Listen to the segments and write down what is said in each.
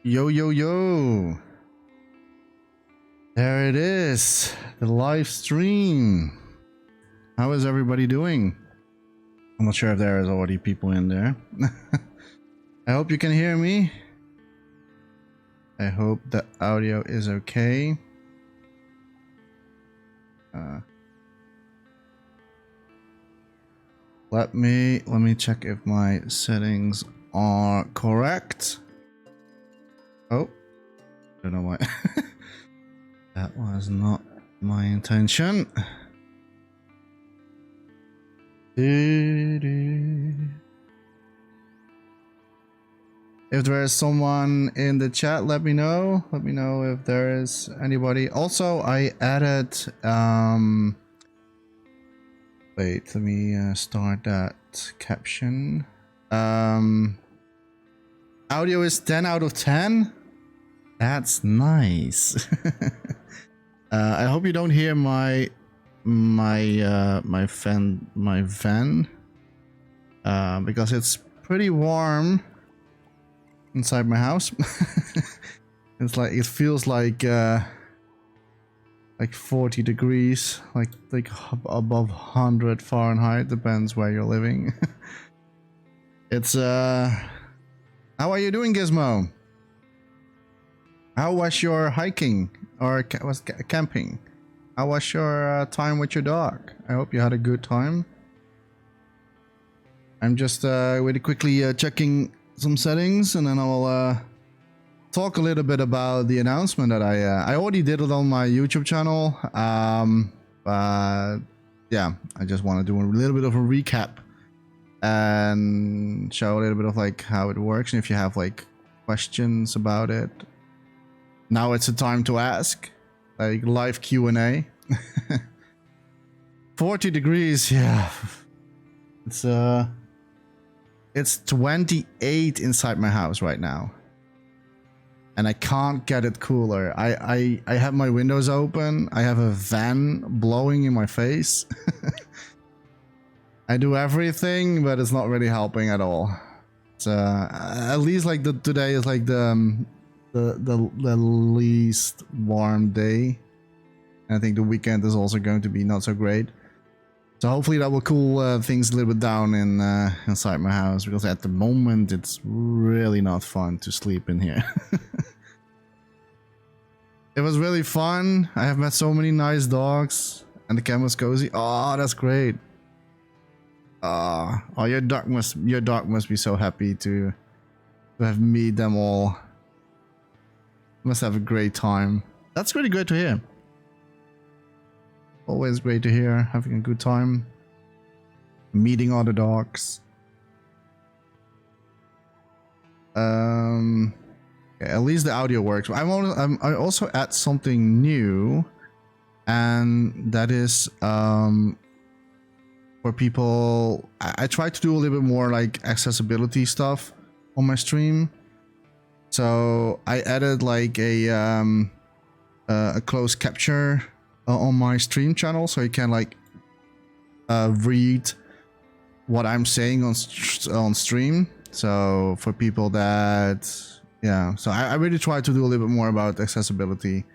Yo, yo, yo. There it is. The live stream. How is everybody doing? I'm not sure if there is already people in there. I hope you can hear me. I hope the audio is okay. Let me check if my settings are correct. Oh, don't know why. That was not my intention. If there is someone in the chat, let me know. Let me know if there is anybody. Also, I added wait, let me start that caption. Audio is 10 out of 10. That's nice. I hope you don't hear my fan because it's pretty warm inside my house. It's like it feels like 40 degrees, like above 100 Fahrenheit, depends where you're living. It's how are you doing, Gizmo? How was your hiking or camping? How was your time with your dog? I hope you had a good time. I'm just really quickly checking some settings, and then I'll talk a little bit about the announcement that I already did it on my YouTube channel. But yeah, I just want to do a little bit of a recap and show a little bit of like how it works, and if you have like questions about it, now it's the time to ask, like live Q&A. 40 degrees, yeah. It's 28 inside my house right now, and I can't get it cooler. I have my windows open. I have a fan blowing in my face. I do everything, but it's not really helping at all. It's at least like today is like the least warm day. And I think the weekend is also going to be not so great. So hopefully that will cool things a little bit down in inside my house, because at the moment it's really not fun to sleep in here. It was really fun. I have met so many nice dogs, and the camp was cozy. Oh, that's great. Oh, your dog must be so happy to have meet them all. Must have a great time. That's really great to hear. Always great to hear, having a good time, meeting other dogs. Okay, at least the audio works. I also add something new, and that is for people. I try to do a little bit more like accessibility stuff on my stream. So I added like a closed capture on my stream channel, so you can like read what I'm saying on stream. So for people that, yeah, so I really try to do a little bit more about accessibility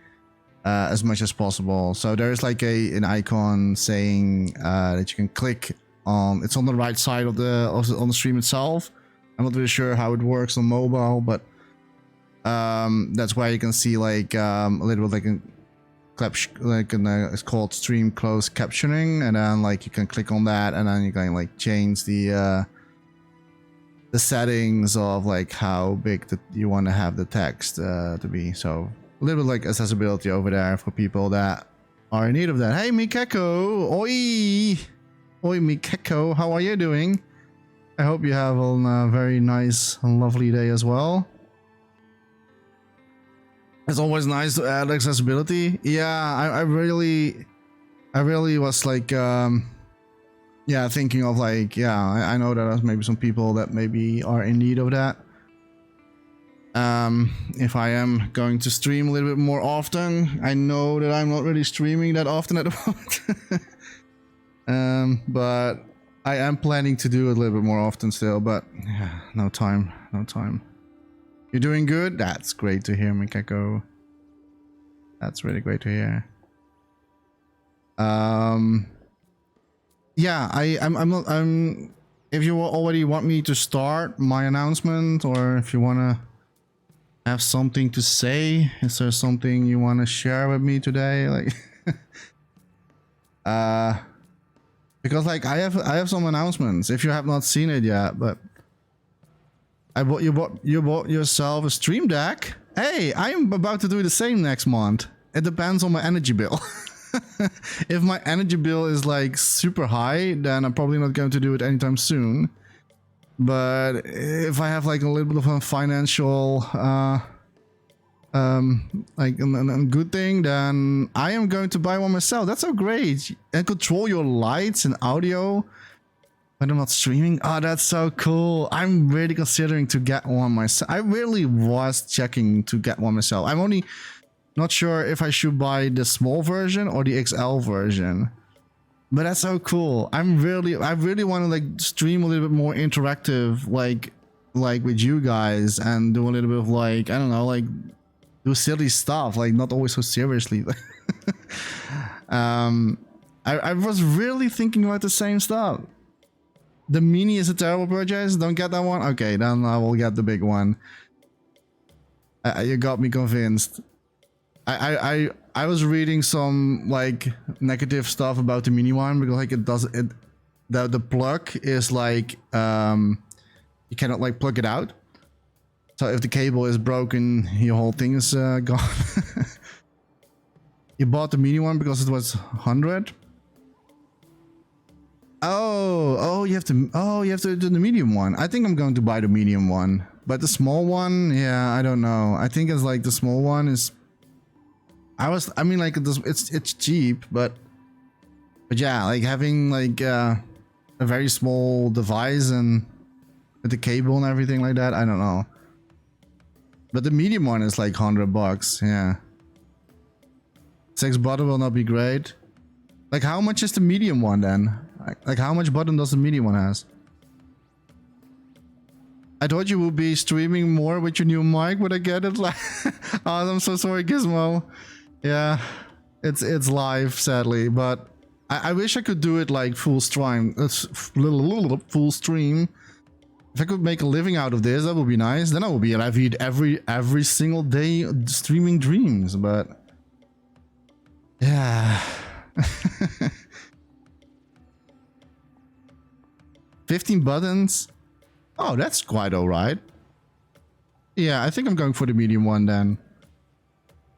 as much as possible. So there's like an icon saying that you can click on. It's on the right side of on the stream itself. I'm not really sure how it works on mobile, but that's where you can see like a little bit like it's called stream closed captioning, and then like you can click on that, and then you can like change the settings of like how big you want to have the text to be. So a little bit like accessibility over there for people that are in need of that. Hey Mikeko, oi Mikeko, how are you doing? I hope you have a very nice and lovely day as well. It's always nice to add accessibility. Yeah, I really was like, yeah, thinking of like, yeah, I know that there's maybe some people that maybe are in need of that. If I am going to stream a little bit more often, I know that I'm not really streaming that often at the moment. But I am planning to do it a little bit more often still, but yeah, no time. You're doing good? That's great to hear, Mikako. That's really great to hear. Yeah, I'm if you already want me to start my announcement, or if you wanna have something to say, is there something you wanna share with me today? Like because like I have some announcements if you have not seen it yet, but you bought yourself a stream deck. Hey, I'm about to do the same next month. It depends on my energy bill. If my energy bill is like super high, then I'm probably not going to do it anytime soon. But if I have like a little bit of a financial like a good thing, then I am going to buy one myself. That's so great. And control your lights and audio when I'm not streaming. Oh, that's so cool. I'm really considering to get one myself. I really was checking to get one myself. I'm only not sure if I should buy the small version or the XL version. But that's so cool. I really want to like stream a little bit more interactive, like with you guys, and do a little bit of like, I don't know, like do silly stuff, like not always so seriously. I was really thinking about the same stuff. The mini is a terrible purchase. Don't get that one. Okay, then I will get the big one. You got me convinced. I was reading some like negative stuff about the mini one because like the plug is like you cannot like plug it out. So if the cable is broken, your whole thing is gone. You bought the mini one because it was 100. Oh, you have to do the medium one. I think I'm going to buy the medium one, but the small one, yeah, I don't know. I think it's like the small one is. I mean, like it's cheap, but yeah, like having like a very small device and with the cable and everything like that, I don't know. But the medium one is like $100, yeah. 6 button will not be great. Like, how much is the medium one then? Like how much button does the medium one has? I thought you would be streaming more with your new mic, but I get it. Like, oh, I'm so sorry, Gizmo. Yeah, it's live, sadly, but I wish I could do it like full stream. Full stream. If I could make a living out of this, that would be nice. Then I would be live every single day streaming dreams. But yeah. 15 buttons. Oh, that's quite alright. Yeah, I think I'm going for the medium one then.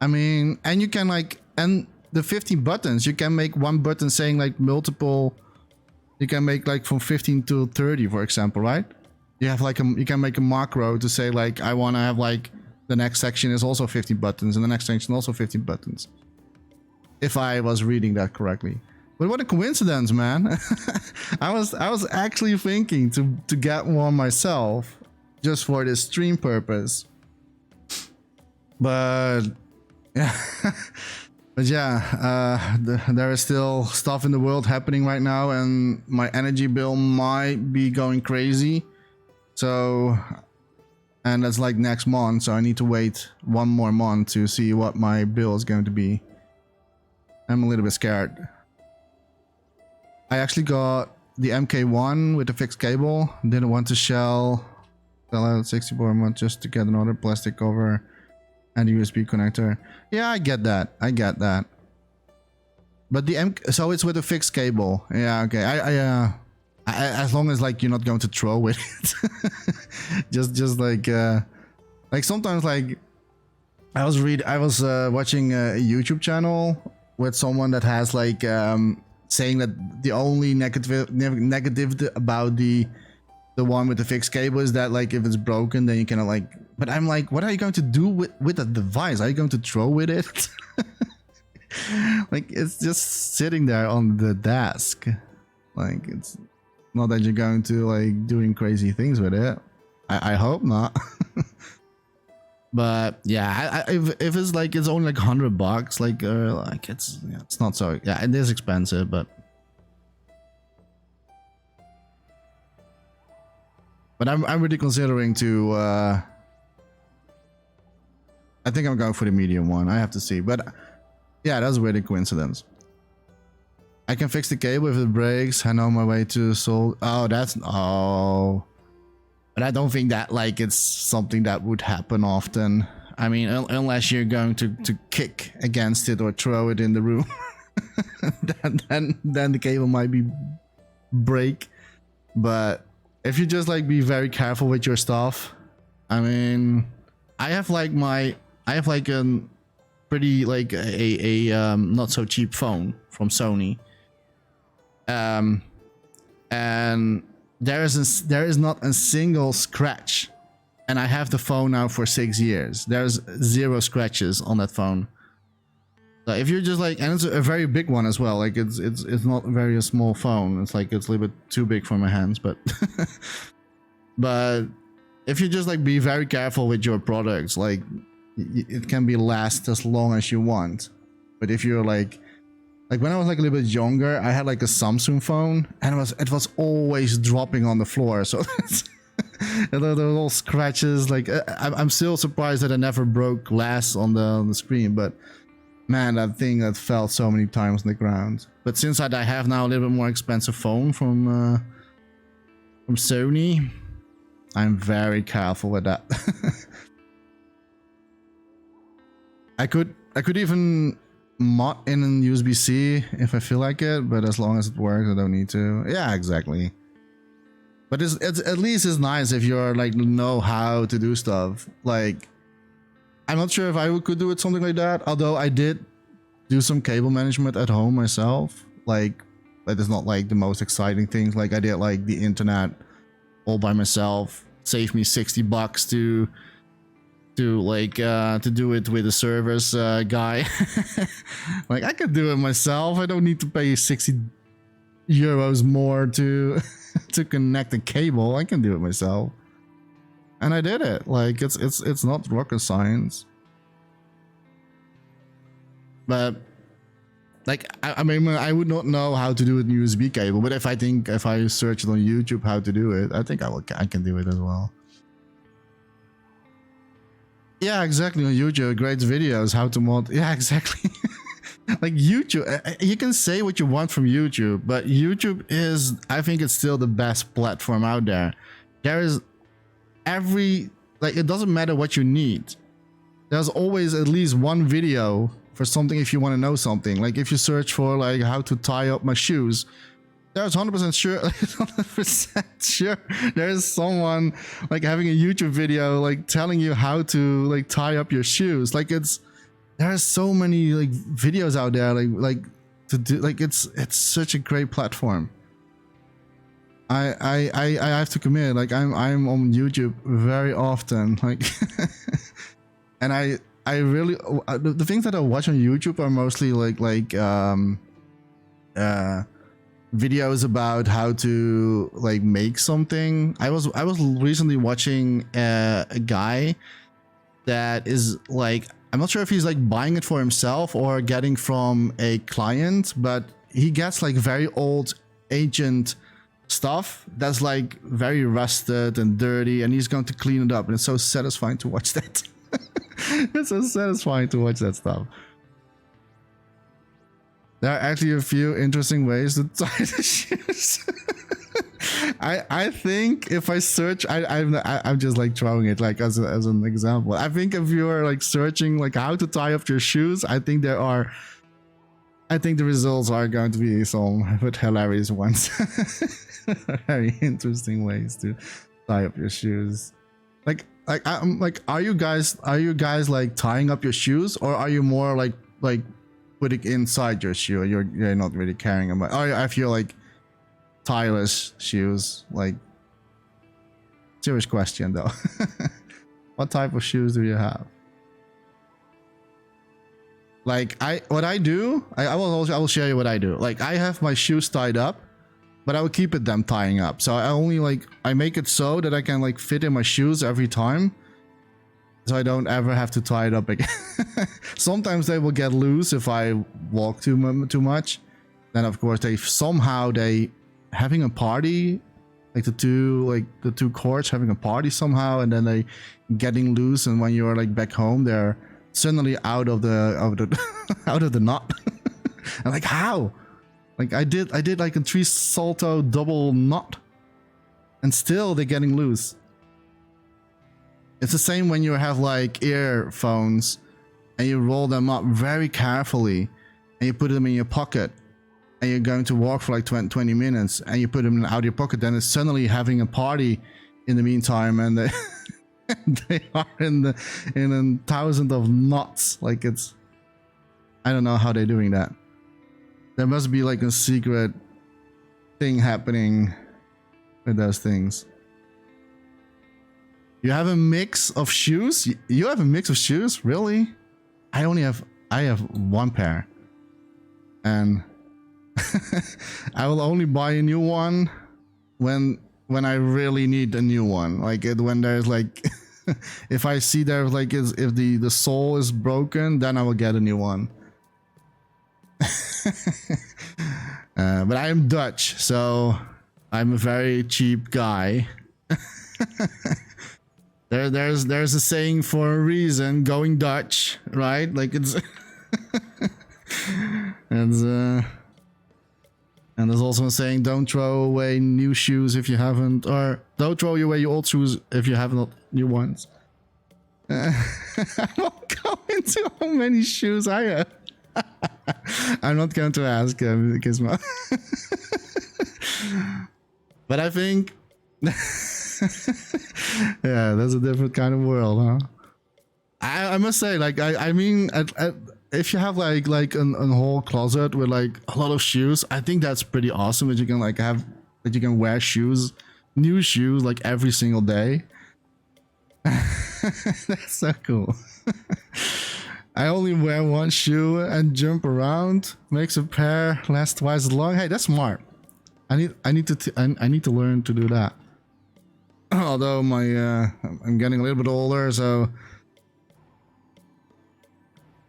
I mean, and you can like, and the 15 buttons, you can make one button saying like multiple. You can make like from 15 to 30, for example, right? You have like you can make a macro to say like, I want to have like the next section is also 15 buttons and the next section also 15 buttons. If I was reading that correctly. But what a coincidence, man. I was actually thinking to get one myself just for this stream purpose. But yeah. But yeah, there is still stuff in the world happening right now and my energy bill might be going crazy. So, and that's like next month, so I need to wait one more month to see what my bill is going to be. I'm a little bit scared. I actually got the MK1 with the fixed cable. Didn't want to sell out 64 a month just to get another plastic cover and a USB connector. Yeah, I get that. I get that. But the so it's with a fixed cable. Yeah, okay. I as long as like you're not going to throw with it. just like sometimes like I was watching a YouTube channel with someone that has like saying that the only negative about the one with the fixed cable is that like if it's broken then you cannot like, but I'm like, what are you going to do with the device? Are you going to throw with it? Like it's just sitting there on the desk. Like it's not that you're going to like doing crazy things with it. I hope not. But yeah, if it's like it's only like $100, like it's not so, yeah, it is expensive, but I'm really considering to I think I'm going for the medium one. I have to see, but yeah, that's a weird coincidence. I can fix the cable if it breaks. I know my way to solve. Oh, that's but I don't think that like it's something that would happen often. I mean, unless you're going to kick against it or throw it in the room, then the cable might be break. But if you just like be very careful with your stuff, I mean, I have like a pretty like a not so cheap phone from Sony. And there is not a single scratch, and I have the phone now for 6 years. There's 0 scratches on that phone. So if you're just like, and it's a very big one as well. Like it's not very a small phone. It's like it's a little bit too big for my hands, but but if you just like be very careful with your products, like it can be last as long as you want. But if you're like when I was like a little bit younger, I had like a Samsung phone, and it was always dropping on the floor. So there were little scratches. Like I'm still surprised that I never broke glass on the screen. But man, that thing that fell so many times on the ground. But since I have now a little bit more expensive phone from Sony, I'm very careful with that. I could even mod in an USB-C if I feel like it, but as long as it works, I don't need to. Yeah, exactly. But it's at least it's nice if you're like know how to do stuff. Like, I'm not sure if I could do it something like that. Although I did do some cable management at home myself. Like, that is not like the most exciting things. Like I did like the internet all by myself. Saved me $60 to do it with a service guy. Like I could do it myself. I don't need to pay 60 euros more to to connect the cable. I can do it myself, and I did it. Like it's not rocket science. But like I mean, I would not know how to do it in USB cable, but if I search it on YouTube how to do it, I think I can do it as well. Yeah, exactly. On YouTube, great videos how to mod. Yeah, exactly. Like YouTube, you can say what you want from YouTube, but YouTube is, I think it's still the best platform out there. There is it doesn't matter what you need. There's always at least one video for something if you want to know something. Like if you search for like how to tie up my shoes, there's 100% sure, 100% sure there's someone like having a YouTube video like telling you how to like tie up your shoes. Like there's so many like videos out there like to do, like it's such a great platform. I have to commit, like I'm on YouTube very often, like and I really the things that I watch on YouTube are mostly videos about how to like make something. I was recently watching a guy that is like, I'm not sure if he's like buying it for himself or getting from a client, but he gets like very old ancient stuff that's like very rusted and dirty, and he's going to clean it up, and it's so satisfying to watch that. It's so satisfying to watch that stuff. There are actually a few interesting ways to tie the shoes. I think if I search, I'm just like throwing it like as an example. I think if you're like searching like how to tie up your shoes, I think the results are going to be some but hilarious ones. Very interesting ways to tie up your shoes. I'm like, are you guys like tying up your shoes, or are you more like putting inside your shoe? You're not really caring about. Oh, I feel like tieless shoes. Like, serious question though. What type of shoes do you have? Like I will share you what I do. Like I have my shoes tied up, but I will keep them tying up. So I make it so that I can like fit in my shoes every time, so I don't ever have to tie it up again. Sometimes they will get loose if I walk too much. Then of course they having a party, like the two cords having a party somehow, and then they getting loose, and when you're like back home they're suddenly out of the out of the knot. I'm like, how? Like I did like a 3 salto double knot, and still they're getting loose. It's the same when you have like earphones and you roll them up very carefully and you put them in your pocket and you're going to walk for like 20 minutes and you put them out of your pocket, then it's suddenly having a party in the meantime, and they are in a thousand of knots. Like it's, I don't know how they're doing that. There must be like a secret thing happening with those things. You have a mix of shoes? You have a mix of shoes? Really? I have one pair. And I will only buy a new one when I really need a new one. Like when there's like if I see there's like if the sole is broken, then I will get a new one. But I am Dutch, so I'm a very cheap guy. There's a saying for a reason, going Dutch, right? Like it's and there's also a saying, don't throw away new shoes if you haven't, or don't throw away your old shoes if you have not new ones. I won't go into how many shoes I have. I'm not going to ask Gizmo. But I think yeah, that's a different kind of world, huh? I must say, like, I mean, if you have like a whole closet with like a lot of shoes, I think that's pretty awesome that you can like have, that you can wear shoes, new shoes, like every single day. That's so cool. I only wear one shoe and jump around, makes a pair last twice as long. Hey, that's smart. I need to learn to do that. Although my I'm getting a little bit older, so.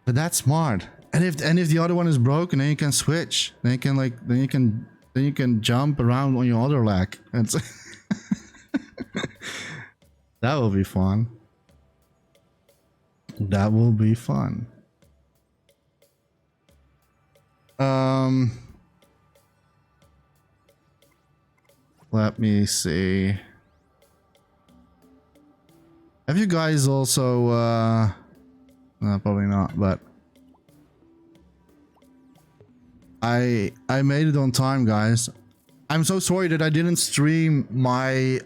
But that's smart. And if the other one is broken, then you can switch. Then you can jump around on your other leg. That's that will be fun. That will be fun. Let me see. Have you guys also no, probably not, but I made it on time, guys. I'm so sorry that I didn't stream my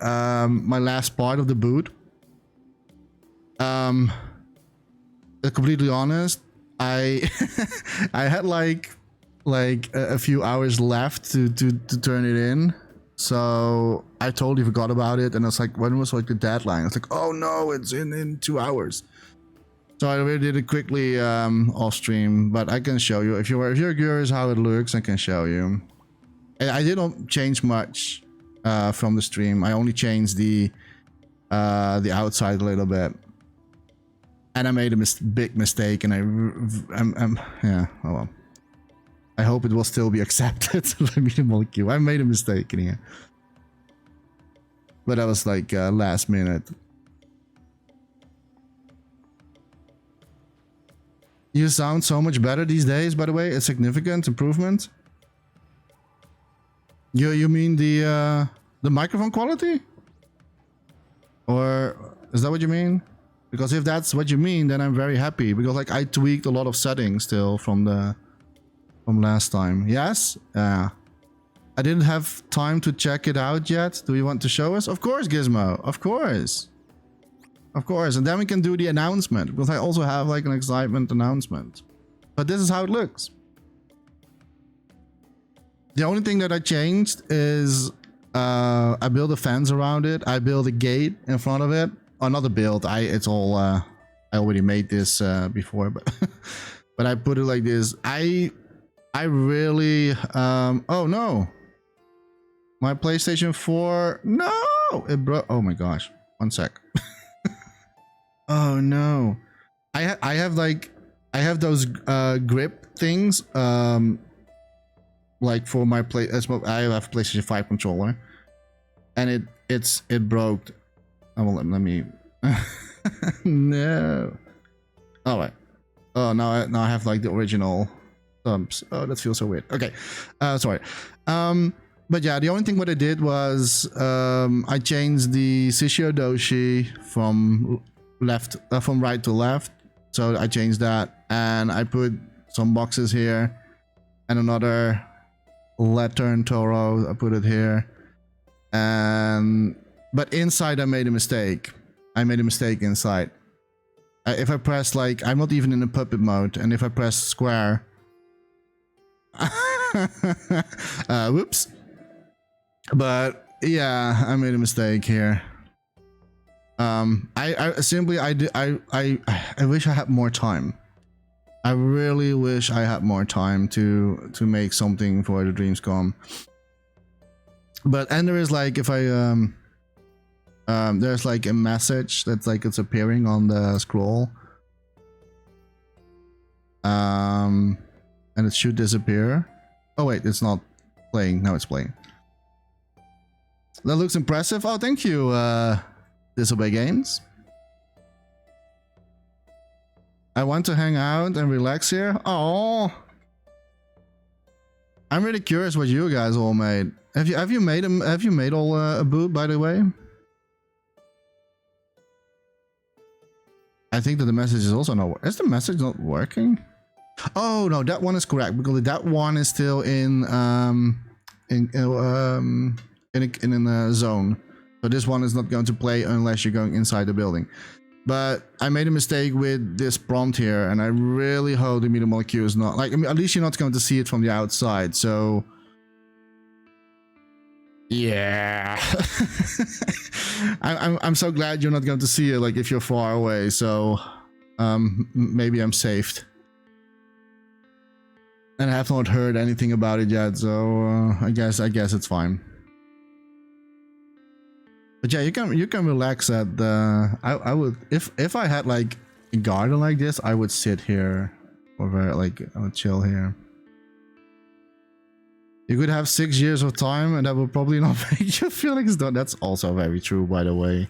my last part of the boot. Completely honest, I I had like a few hours left to turn it in, so I totally forgot about it. And it's like, when was like the deadline? It's like, oh no, it's in 2 hours. So I really did it quickly off stream, but I can show you if you're curious how it looks. I can show you. I didn't change much from the stream. I only changed the outside a little bit, and I made a big mistake. And I'm yeah. Oh well. I hope it will still be accepted. Let me molecule. I made a mistake in here, but that was like last minute. You sound so much better these days, by the way. A significant improvement. You mean the microphone quality? Or is that what you mean? Because if that's what you mean, then I'm very happy, because like I tweaked a lot of settings still from last time. Yes? I didn't have time to check it out yet. Do you want to show us? Of course, Gizmo. Of course. Of course, and then we can do the announcement, because I also have like an excitement announcement. But this is how it looks. The only thing that I changed is I built a fence around it. I built a gate in front of it. Another build. It's all I already made this before, but but I put it like this. I really oh no. My PlayStation 4. No, it broke. Oh my gosh. One sec. Oh no, I have those grip things like for my play. I have a PlayStation 5 controller, and it broke. Oh well, let me. No. All right, Oh, now I have like the original thumbs. Oh, that feels so weird. Okay, sorry. But yeah, the only thing what I did was I changed the Shishio Doshi from from right to left. So I changed that, and I put some boxes here, and another Lantern Toro. I put it here, and but inside I made a mistake. I made a mistake inside. If I press like, I'm not even in the puppet mode, and if I press square, whoops. But yeah, I made a mistake here. I simply I wish I had more time. I really wish I had more time to make something for the Dreamscom. But and there is like, if I there's like a message that's like it's appearing on the scroll. And it should disappear. Oh wait, it's not playing. Now it's playing. That looks impressive. Oh, thank you, Disobey Games. I want to hang out and relax here. Oh, I'm really curious what you guys all made. Have you made all a boot, by the way? I think that the message is also not. Is the message not working? Oh no, that one is correct, because that one is still in a zone. So this one is not going to play unless you're going inside the building. But I made a mistake with this prompt here, and I really hope the media molecule is not like, I mean, at least you're not going to see it from the outside. So yeah. I'm so glad you're not going to see it like if you're far away. So maybe I'm saved. And I have not heard anything about it yet, so I guess it's fine. But yeah, you can relax at the. I would, if I had like a garden like this, I would sit here, or like I would chill here. You could have 6 years of time, and that would probably not make your feelings done. That's also very true, by the way.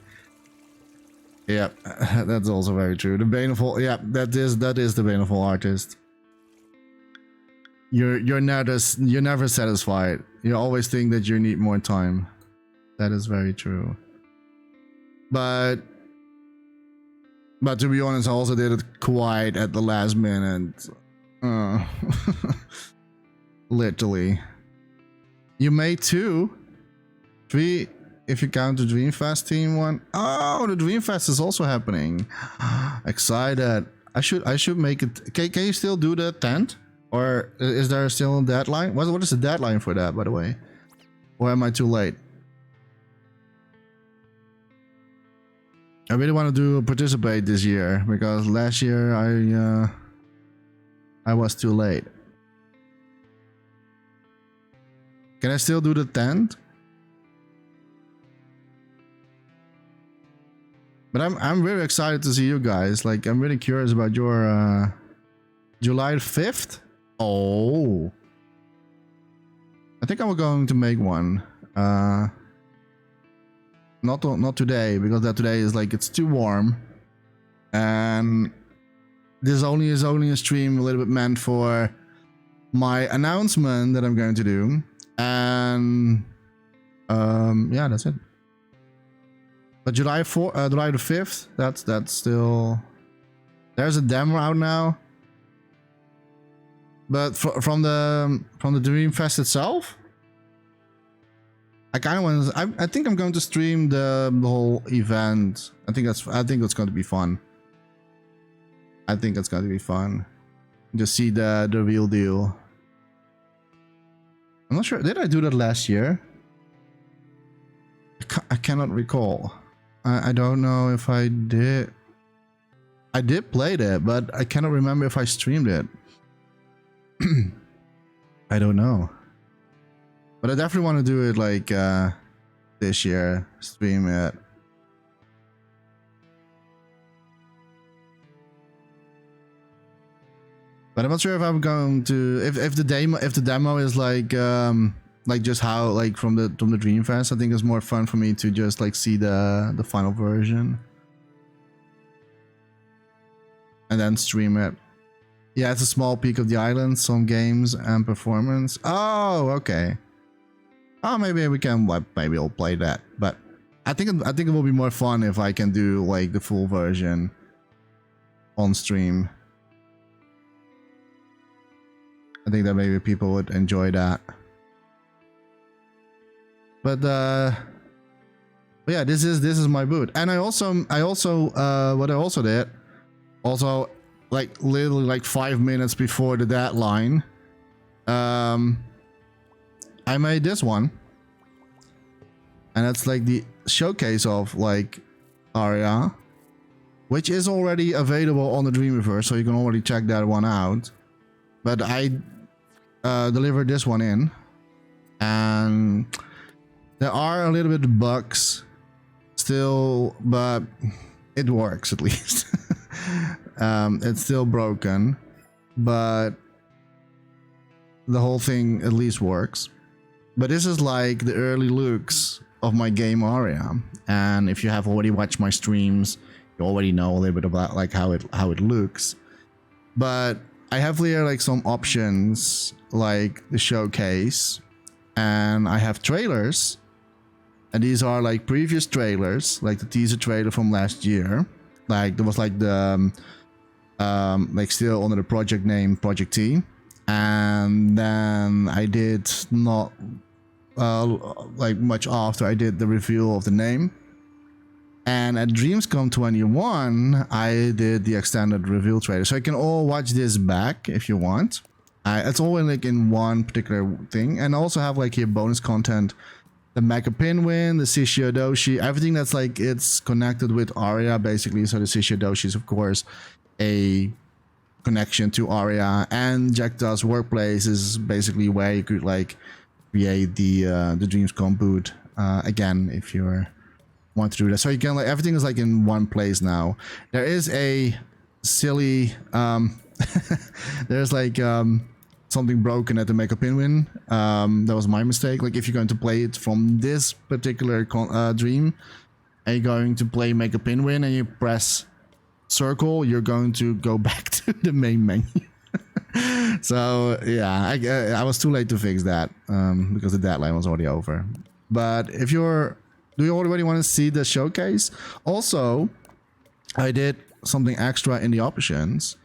Yeah, that's also very true. The Baneful, yeah, that is the Baneful artist. You're never satisfied. You always think that you need more time. That is very true. But to be honest, I also did it quite at the last minute. Literally. You made 2, 3 if you count the Dreamfest team one. Oh, the Dreamfest is also happening. Excited. I should make it. Can you still do the tent? Or is there still a deadline? What is the deadline for that, by the way? Or am I too late? I really want to participate this year, because last year I was too late. Can I still do the tent? But I'm very excited to see you guys. Like, I'm really curious about your July 5th. Oh, I think I'm going to make one. Not today, because that today is like, it's too warm, and this is only a stream a little bit meant for my announcement that I'm going to do, and yeah, that's it. But July the 5th, that's still, there's a demo out now. But from the Dreamfest itself, I kind of want. I think I'm going to stream the whole event. I think it's going to be fun. I think it's going to be fun. Just see the real deal. I'm not sure. Did I do that last year? I cannot recall. I don't know if I did. I did play that, but I cannot remember if I streamed it. I don't know, but I definitely want to do it like this year, stream it. But I'm not sure if I'm going to, if the demo is like just how, like from the Dreamfest. I think it's more fun for me to just like see the final version and then stream it. Yeah, it's a small peek of the island, some games and performance. Oh, okay. Oh, maybe we can. Maybe I'll play that. But I think it will be more fun if I can do like the full version on stream. I think that maybe people would enjoy that. But yeah, this is my boot, and I also what I also did, like literally like 5 minutes before the deadline, I made this one, and that's like the showcase of like Aria, which is already available on the Dreamweaver, so you can already check that one out. But I delivered this one in, and there are a little bit of bugs still, but it works at least. It's still broken, but the whole thing at least works. But this is like the early looks of my game Aria, and if you have already watched my streams, you already know a little bit about like how it looks. But I have here like some options like the showcase, and I have trailers, and these are like previous trailers, like the teaser trailer from last year. Like there was like the like still under the project name Project T, and then I did not like much after I did the reveal of the name. And at Dreamscom 21, I did the extended reveal trailer. So you can all watch this back if you want. It's all in like in one particular thing. And I also have like here bonus content, the Mecha Pinwin, the Shishiyodoshi, everything that's like it's connected with Aria basically. So the Shishiyodoshi is of course a connection to Aria, and Jackda's workplace is basically where you could like create the Dreamscom boot again if you're want to do that. So you can like everything is like in one place now. There is a silly there's like something broken at the Mecha Pinwin. That was my mistake. Like if you're going to play it from this particular dream and you're going to play Mecha Pinwin and you press circle, you're going to go back to the main menu. So yeah, I was too late to fix that because the deadline was already over. But if you're do you already want to see the showcase? Also, I did something extra in the options.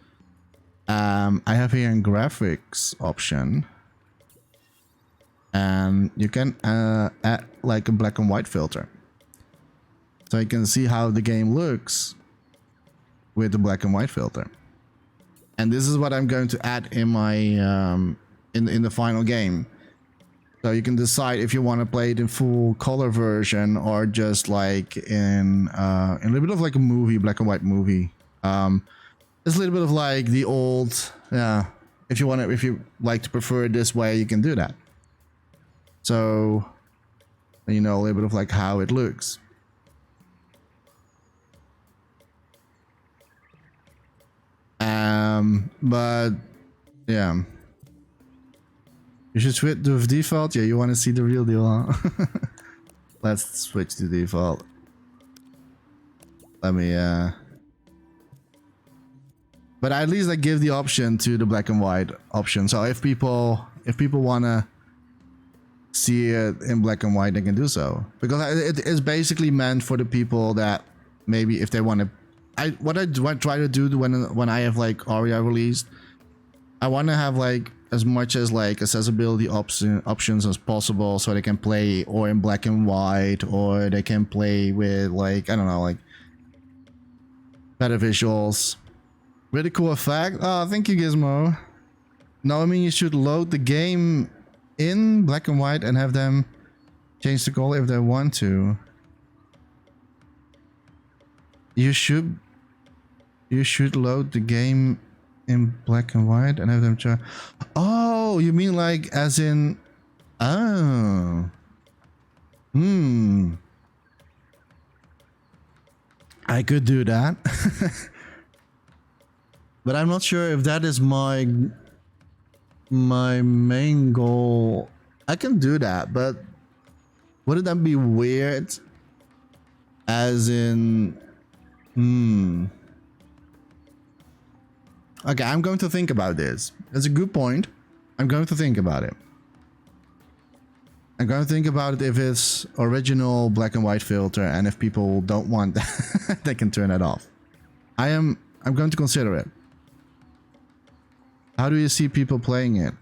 I have here a graphics option, and you can add like a black and white filter, so you can see how the game looks with the black and white filter. And this is what I'm going to add in my in the final game. So you can decide if you want to play it in full color version or just like in a little bit of like a movie, black and white movie. It's a little bit of like the old, yeah. If you like to prefer it this way, you can do that. So, you know, a little bit of like how it looks. But yeah. You should switch to default. Yeah, you want to see the real deal, huh? Let's switch to default. Let me but at least I give the option to the black and white option. So if people wanna see it in black and white, they can do so. Because it is basically meant for the people that maybe if they want to. What I try to do when I have like Aria released, I want to have like as much as like accessibility options as possible, so they can play or in black and white, or they can play with like, I don't know, like better visuals. Really cool effect. Oh, thank you, Gizmo. No, I mean you should load the game in black and white and have them change the color if they want to. You should load the game in black and white and have them try. Oh, you mean like as in, oh, I could do that. But I'm not sure if that is my main goal. I can do that, but wouldn't that be weird? As in, Okay, I'm going to think about this. That's a good point. I'm going to think about it. I'm going to think about it if it's original black and white filter, and if people don't want that, they can turn it off. I'm going to consider it. How do you see people playing it?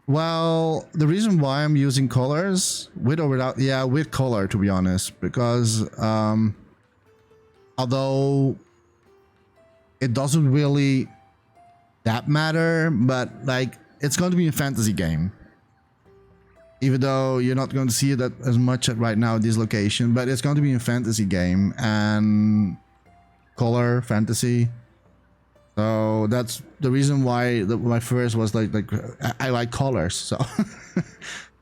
Well, the reason why I'm using colors, with or without, yeah, with color, to be honest, because although it doesn't really that matter, but like it's going to be a fantasy game. Even though you're not going to see it as much right now at this location, but it's going to be a fantasy game and color fantasy. So that's the reason why my first was like I like colors. So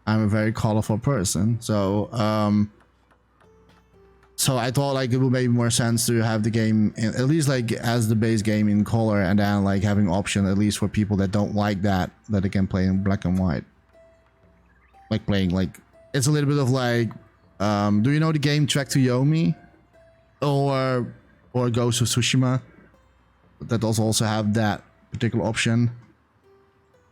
I'm a very colorful person. So so I thought like it would make more sense to have the game in, at least like as the base game in color, and then like having option at least for people that don't like that they can play in black and white. Like playing like it's a little bit of like do you know the game Track to Yomi or Ghost of Tsushima? That does also have that particular option.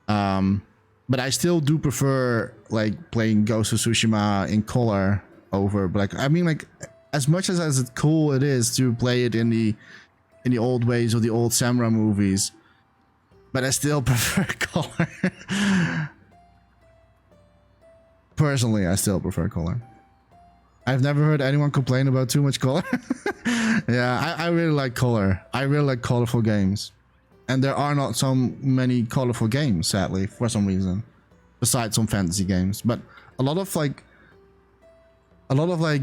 But I still do prefer like playing Ghost of Tsushima in color over black. I mean, like as much as it's cool it is to play it in the old ways of the old samurai movies, but I still prefer color. Personally, I still prefer color. I've never heard anyone complain about too much color. Yeah, I really like color. I really like colorful games. And there are not so many colorful games, sadly, for some reason. Besides some fantasy games. But a lot of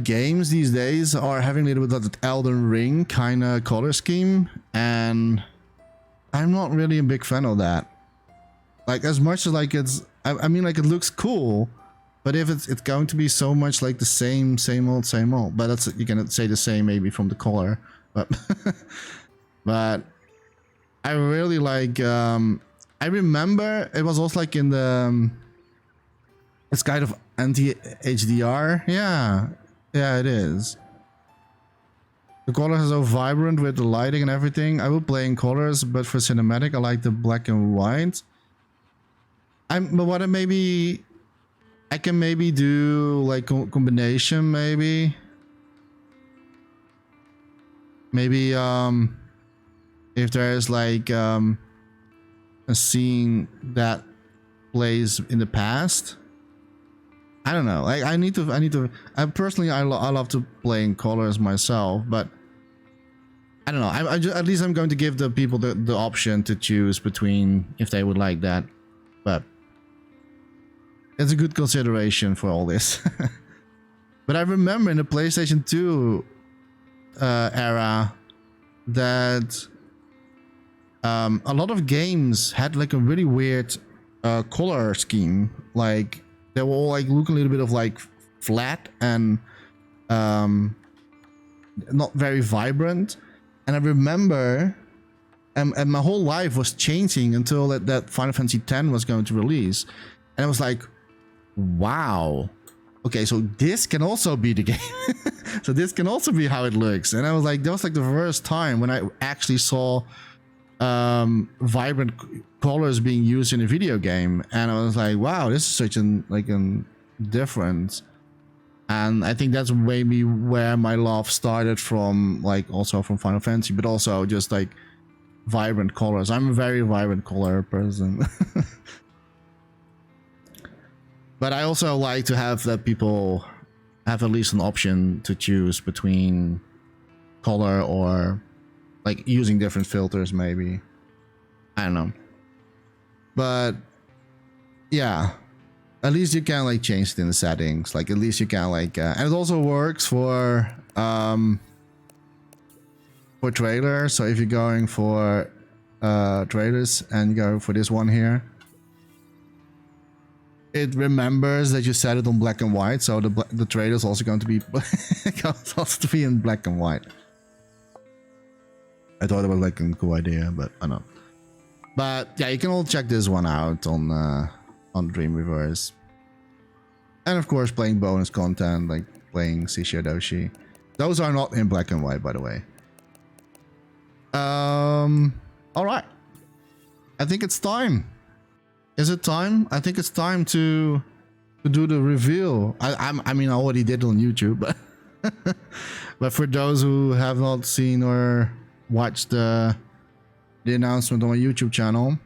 games these days are having a little bit of that Elden Ring kind of color scheme. And I'm not really a big fan of that. Like as much as like it's, I mean like it looks cool. But if it's going to be so much like the same old, but that's, you can say the same maybe from the color, but but I really like. I remember it was also like in the it's kind of anti-HDR. Yeah, it is. The colors are so vibrant with the lighting and everything. I will play in colors, but for cinematic, I like the black and white. But what it maybe. I can maybe do like combination, maybe if there's like a scene that plays in the past. I don't know. Like I need to. I personally I love to play in colors myself, but I don't know. At least I'm going to give the people the option to choose between if they would like that, but. It's a good consideration for all this. But I remember in the PlayStation 2 era that a lot of games had like a really weird color scheme. Like they were all like looking a little bit of like flat and not very vibrant. And I remember and my whole life was changing until that Final Fantasy X was going to release. And I was like, wow, okay, so this can also be the game. So this can also be how it looks. And I was like, that was like the first time when I actually saw vibrant colors being used in a video game, and I was like, wow, this is such an difference. And I think that's maybe where my love started from, like also from Final Fantasy, but also just like vibrant colors. I'm a very vibrant color person. But I also like to have that people have at least an option to choose between color or like using different filters, maybe. I don't know. But yeah, at least you can like change it in the settings. Like at least you can like, and it also works for trailers. So if you're going for trailers and go for this one here, it remembers that you set it on black and white, so the trailer is also going to be in black and white. I thought it was like a cool idea, but I don't know. But yeah, you can all check this one out on Dream Reverse, and of course playing bonus content like playing Shishidoshi. Those are not in black and white, by the way. All right. I think it's time. Is it time? I think it's time to do the reveal. I mean, I already did on YouTube, but but for those who have not seen or watched the announcement on my YouTube channel.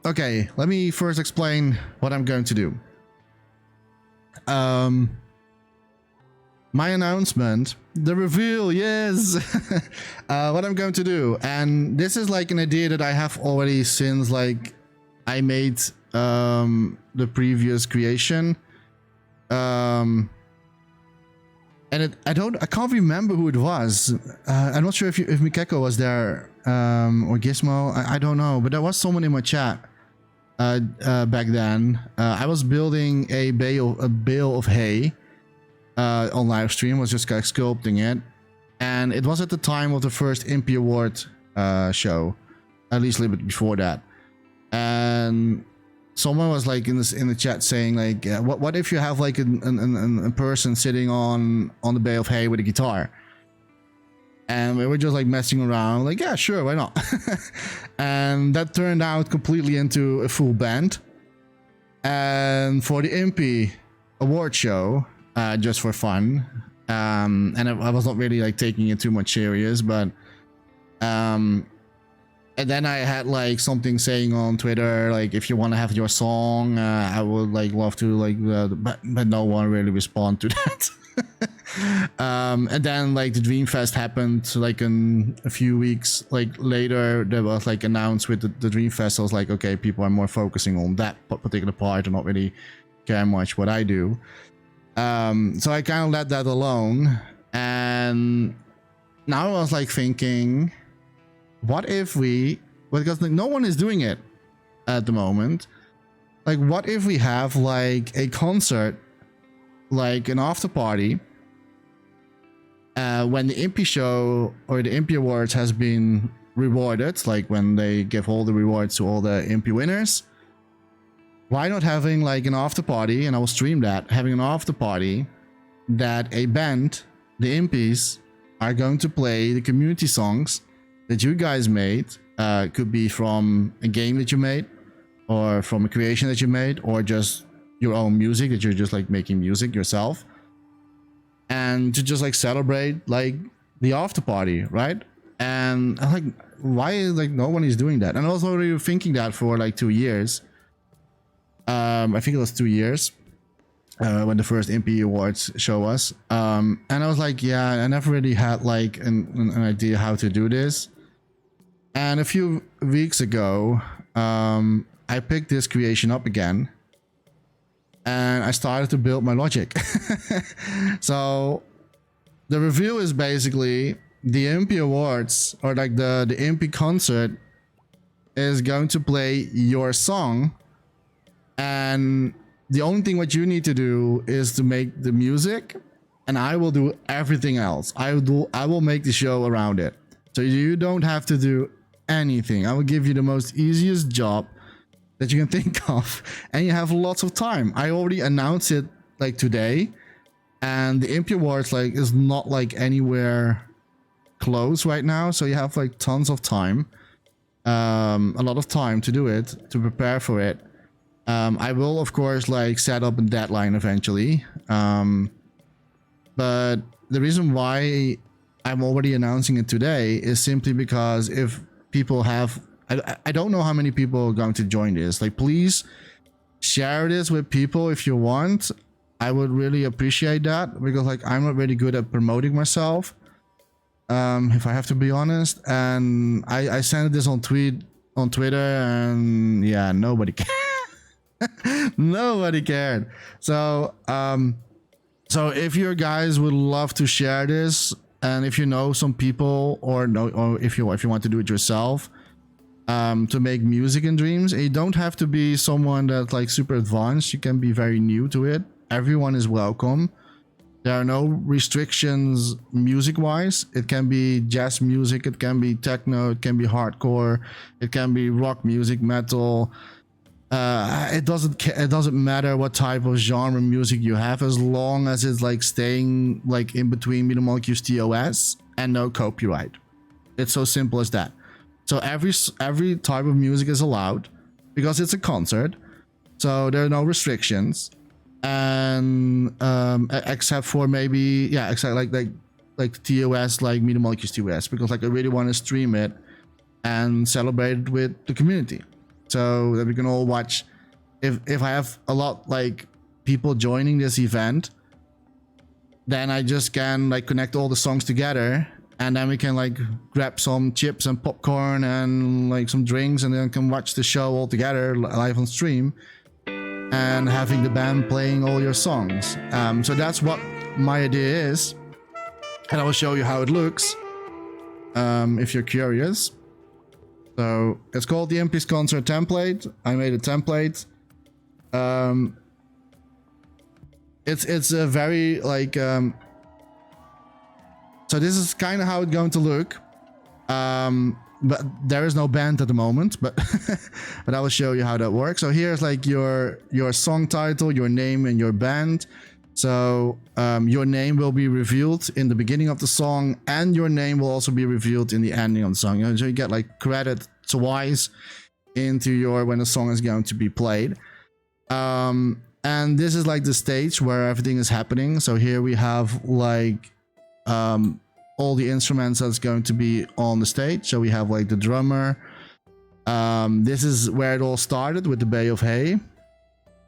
Okay, let me first explain what I'm going to do. My announcement, the reveal, yes. What I'm going to do, and this is like an idea that I have already since like I made the previous creation. And I can't remember who it was. I'm not sure if Mikeko was there or Gizmo. I don't know, but there was someone in my chat back then. I was building a bale of hay on live stream. Was just like sculpting it, and it was at the time of the first Impy Award show, at least a little bit before that. And someone was like in the chat saying like, what if you have like a person sitting on the bale of hay with a guitar? And we were just like messing around, like, yeah, sure, why not? And that turned out completely into a full band. And for the Impy Award show, just for fun, and I was not really like taking it too much serious, but and then I had like something saying on Twitter, like, if you want to have your song, I would like love to, like, but no one really responded to that. And then like the Dreamfest happened like in a few weeks like later. There was like announced with the Dreamfest. I was like, okay, people are more focusing on that particular part and not really care much what I do. So I kind of let that alone. And now I was like thinking, what if we, because like, no one is doing it at the moment, like what if we have like a concert, like an after party, when the Impy show or the Impy Awards has been rewarded, like when they give all the rewards to all the Impy winners, why not having like an after party, and I will stream that, having an after party that a band, the Impys, are going to play the community songs that you guys made. Could be from a game that you made, or from a creation that you made, or just your own music that you're just like making music yourself, and to just like celebrate like the after party, right? And I'm like, why is like no one is doing that? And I was already thinking that for like 2 years. I think it was 2 years when the first Impy Awards show was, and I was like, yeah, I never really had like an idea how to do this. And a few weeks ago, I picked this creation up again, and I started to build my logic. So the reveal is basically the Impy Awards, or like the Impy concert, is going to play your song, and the only thing what you need to do is to make the music, and I will do everything else. I will make the show around it, so you don't have to do anything. I will give you the most easiest job that you can think of, and you have lots of time. I already announced it like today, and the Impy Awards like is not like anywhere close right now, so you have like tons of time, a lot of time to do it, to prepare for it. I will of course like set up a deadline eventually, but the reason why I'm already announcing it today is simply because if people have, I don't know how many people are going to join this. Like, please share this with people if you want. I would really appreciate that, because like I'm not really good at promoting myself, if I have to be honest. And I sent this on Twitter, and yeah, nobody cared. Nobody cared. So so if you guys would love to share this, and if you know some people, or if you want to do it yourself, to make music in Dreams, you don't have to be someone that's like super advanced. You can be very new to it. Everyone is welcome. There are no restrictions music wise. It can be jazz music, it can be techno, it can be hardcore, it can be rock music, metal. It doesn't matter what type of genre music you have, as long as it's like staying like in between Media Molecules TOS and no copyright. It's so simple as that. So every type of music is allowed because it's a concert. So there are no restrictions, and except for maybe except like TOS, like Media Molecules TOS, because like I really want to stream it and celebrate it with the community, so that we can all watch. If I have a lot like people joining this event, then I just can like connect all the songs together, and then we can like grab some chips and popcorn and like some drinks, and then can watch the show all together live on stream, and having the band playing all your songs. So that's what my idea is, and I will show you how it looks if you're curious. So it's called the MP's Concert template. I made a template. It's a very like so this is kind of how it's going to look, but there is no band at the moment, but but I will show you how that works. So here's like your song title, your name, and your band. So your name will be revealed in the beginning of the song, and your name will also be revealed in the ending of the song. So you get like credit twice into your when the song is going to be played. And this is like the stage where everything is happening. So here we have like all the instruments that's going to be on the stage. So we have like the drummer. This is where it all started with the Bay of Hay.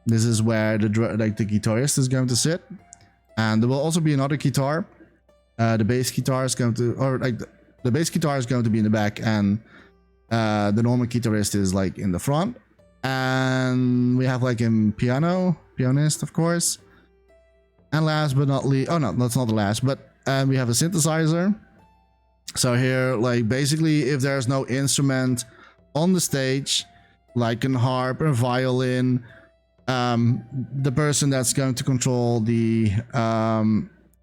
This is where the guitarist is going to sit, and there will also be another guitar. The bass guitar is going to, or like the bass guitar is going to be in the back, and the normal guitarist is like in the front. And we have like a pianist, of course. And last but not least, oh no, that's not the last, but we have a synthesizer. So here, like basically, if there's no instrument on the stage, like a harp or violin, the person that's going to control the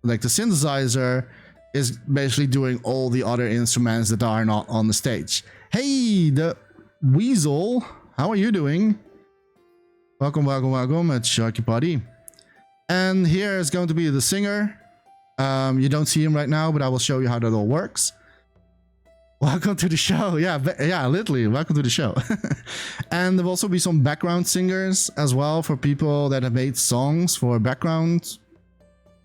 like the synthesizer is basically doing all the other instruments that are not on the stage. Hey, the Weasel, how are you doing? Welcome at Sharky Party. And here is going to be the singer. You don't see him right now, but I will show you how that all works. Welcome to the show. Yeah, literally, welcome to the show. And there will also be some background singers as well for people that have made songs for background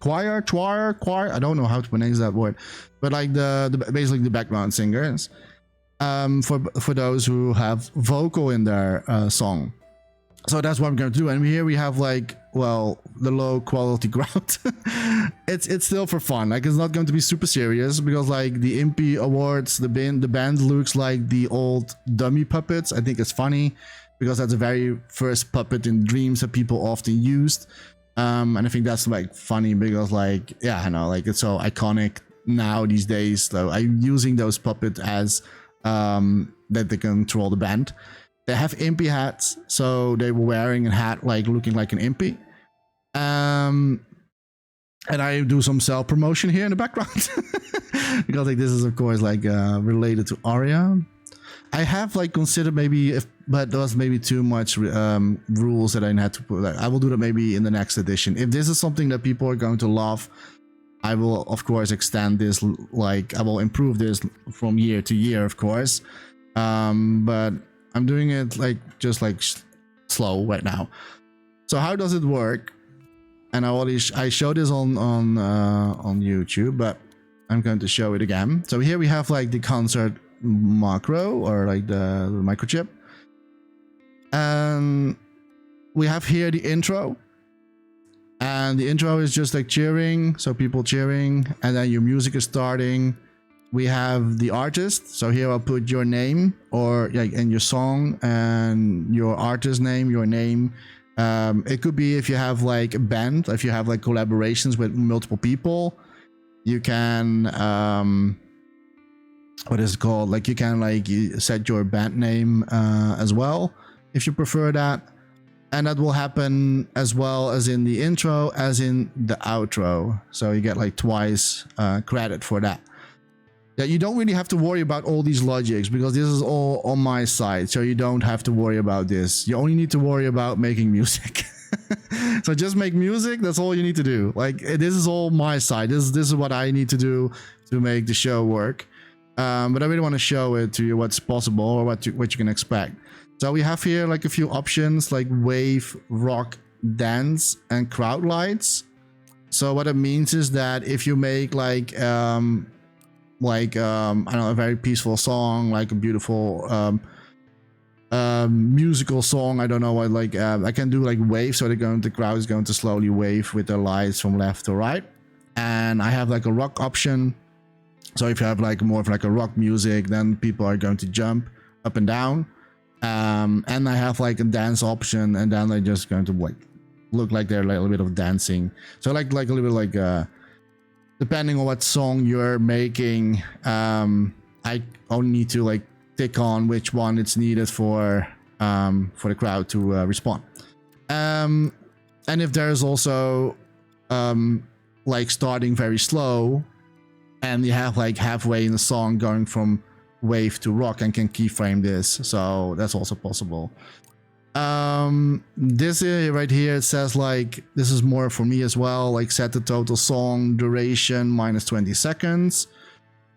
choir. I don't know how to pronounce that word, but like the basically the background singers. For those who have vocal in their song. So that's what I'm going to do. And here we have like, well, the low quality crowd. it's still for fun. Like it's not going to be super serious because like the Impy Awards, the band looks like the old dummy puppets. I think it's funny because that's the very first puppet in Dreams that people often used. And I think that's like funny because like, yeah, I know, like it's so iconic now these days. So I'm using those puppets as that they control the band. They have Impy hats, so they were wearing a hat like looking like an Impy. And I do some self promotion here in the background because like this is of course like related to Aria. I have like considered maybe but there was maybe too much rules that I had to put. Like, I will do that maybe in the next edition. If this is something that people are going to love, I will of course extend this. Like I will improve this from year to year, of course. But I'm doing it like just like slow right now. So how does it work? And I showed this on YouTube, but I'm going to show it again. So here we have like the concert macro or like the microchip, and we have here the intro. And the intro is just like cheering, so people cheering, and then your music is starting. We have the artist, so here I'll put your name or like and your song and your artist name, your name. It could be if you have like a band, if you have like collaborations with multiple people, you can what is it called? Like you can like set your band name as well if you prefer that. And that will happen as well as in the intro as in the outro. So you get like twice credit for that. Yeah, you don't really have to worry about all these logics because this is all on my side. So you don't have to worry about this. You only need to worry about making music. So just make music. That's all you need to do. Like this is all my side. This is what I need to do to make the show work. But I really want to show it to you what's possible or what you can expect. So we have here like a few options like wave, rock, dance, and crowd lights. So what it means is that if you make like I don't know, a very peaceful song, like a beautiful musical song, I don't know what, like I can do like wave, so the crowd is going to slowly wave with their lights from left to right. And I have like a rock option. So if you have like more of like a rock music, then people are going to jump up and down. And I have like a dance option, and then they're just going to like look like they're like a little bit of dancing. So like a little bit like depending on what song you're making, I only need to like tick on which one it's needed for the crowd to respond. And if there's also like starting very slow, and you have like halfway in the song going from wave to rock, and can keyframe this, so that's also possible. This right here, it says like, this is more for me as well, like set the total song duration minus 20 seconds.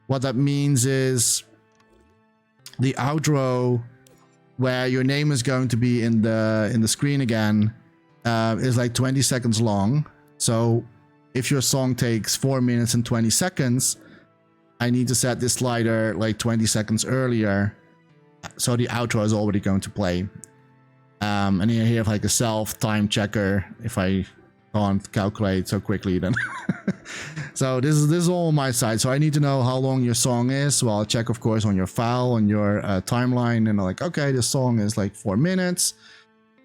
What that means is the outro, where your name is going to be in the screen again, is like 20 seconds long. So if your song takes 4 minutes and 20 seconds, I need to set this slider like 20 seconds earlier, so the outro is already going to play. And here you have like a self time checker if I can't calculate so quickly then. So this is all on my side. So I need to know how long your song is. Well, I'll check of course on your file, on your timeline, and I'm like, okay, this song is like 4 minutes,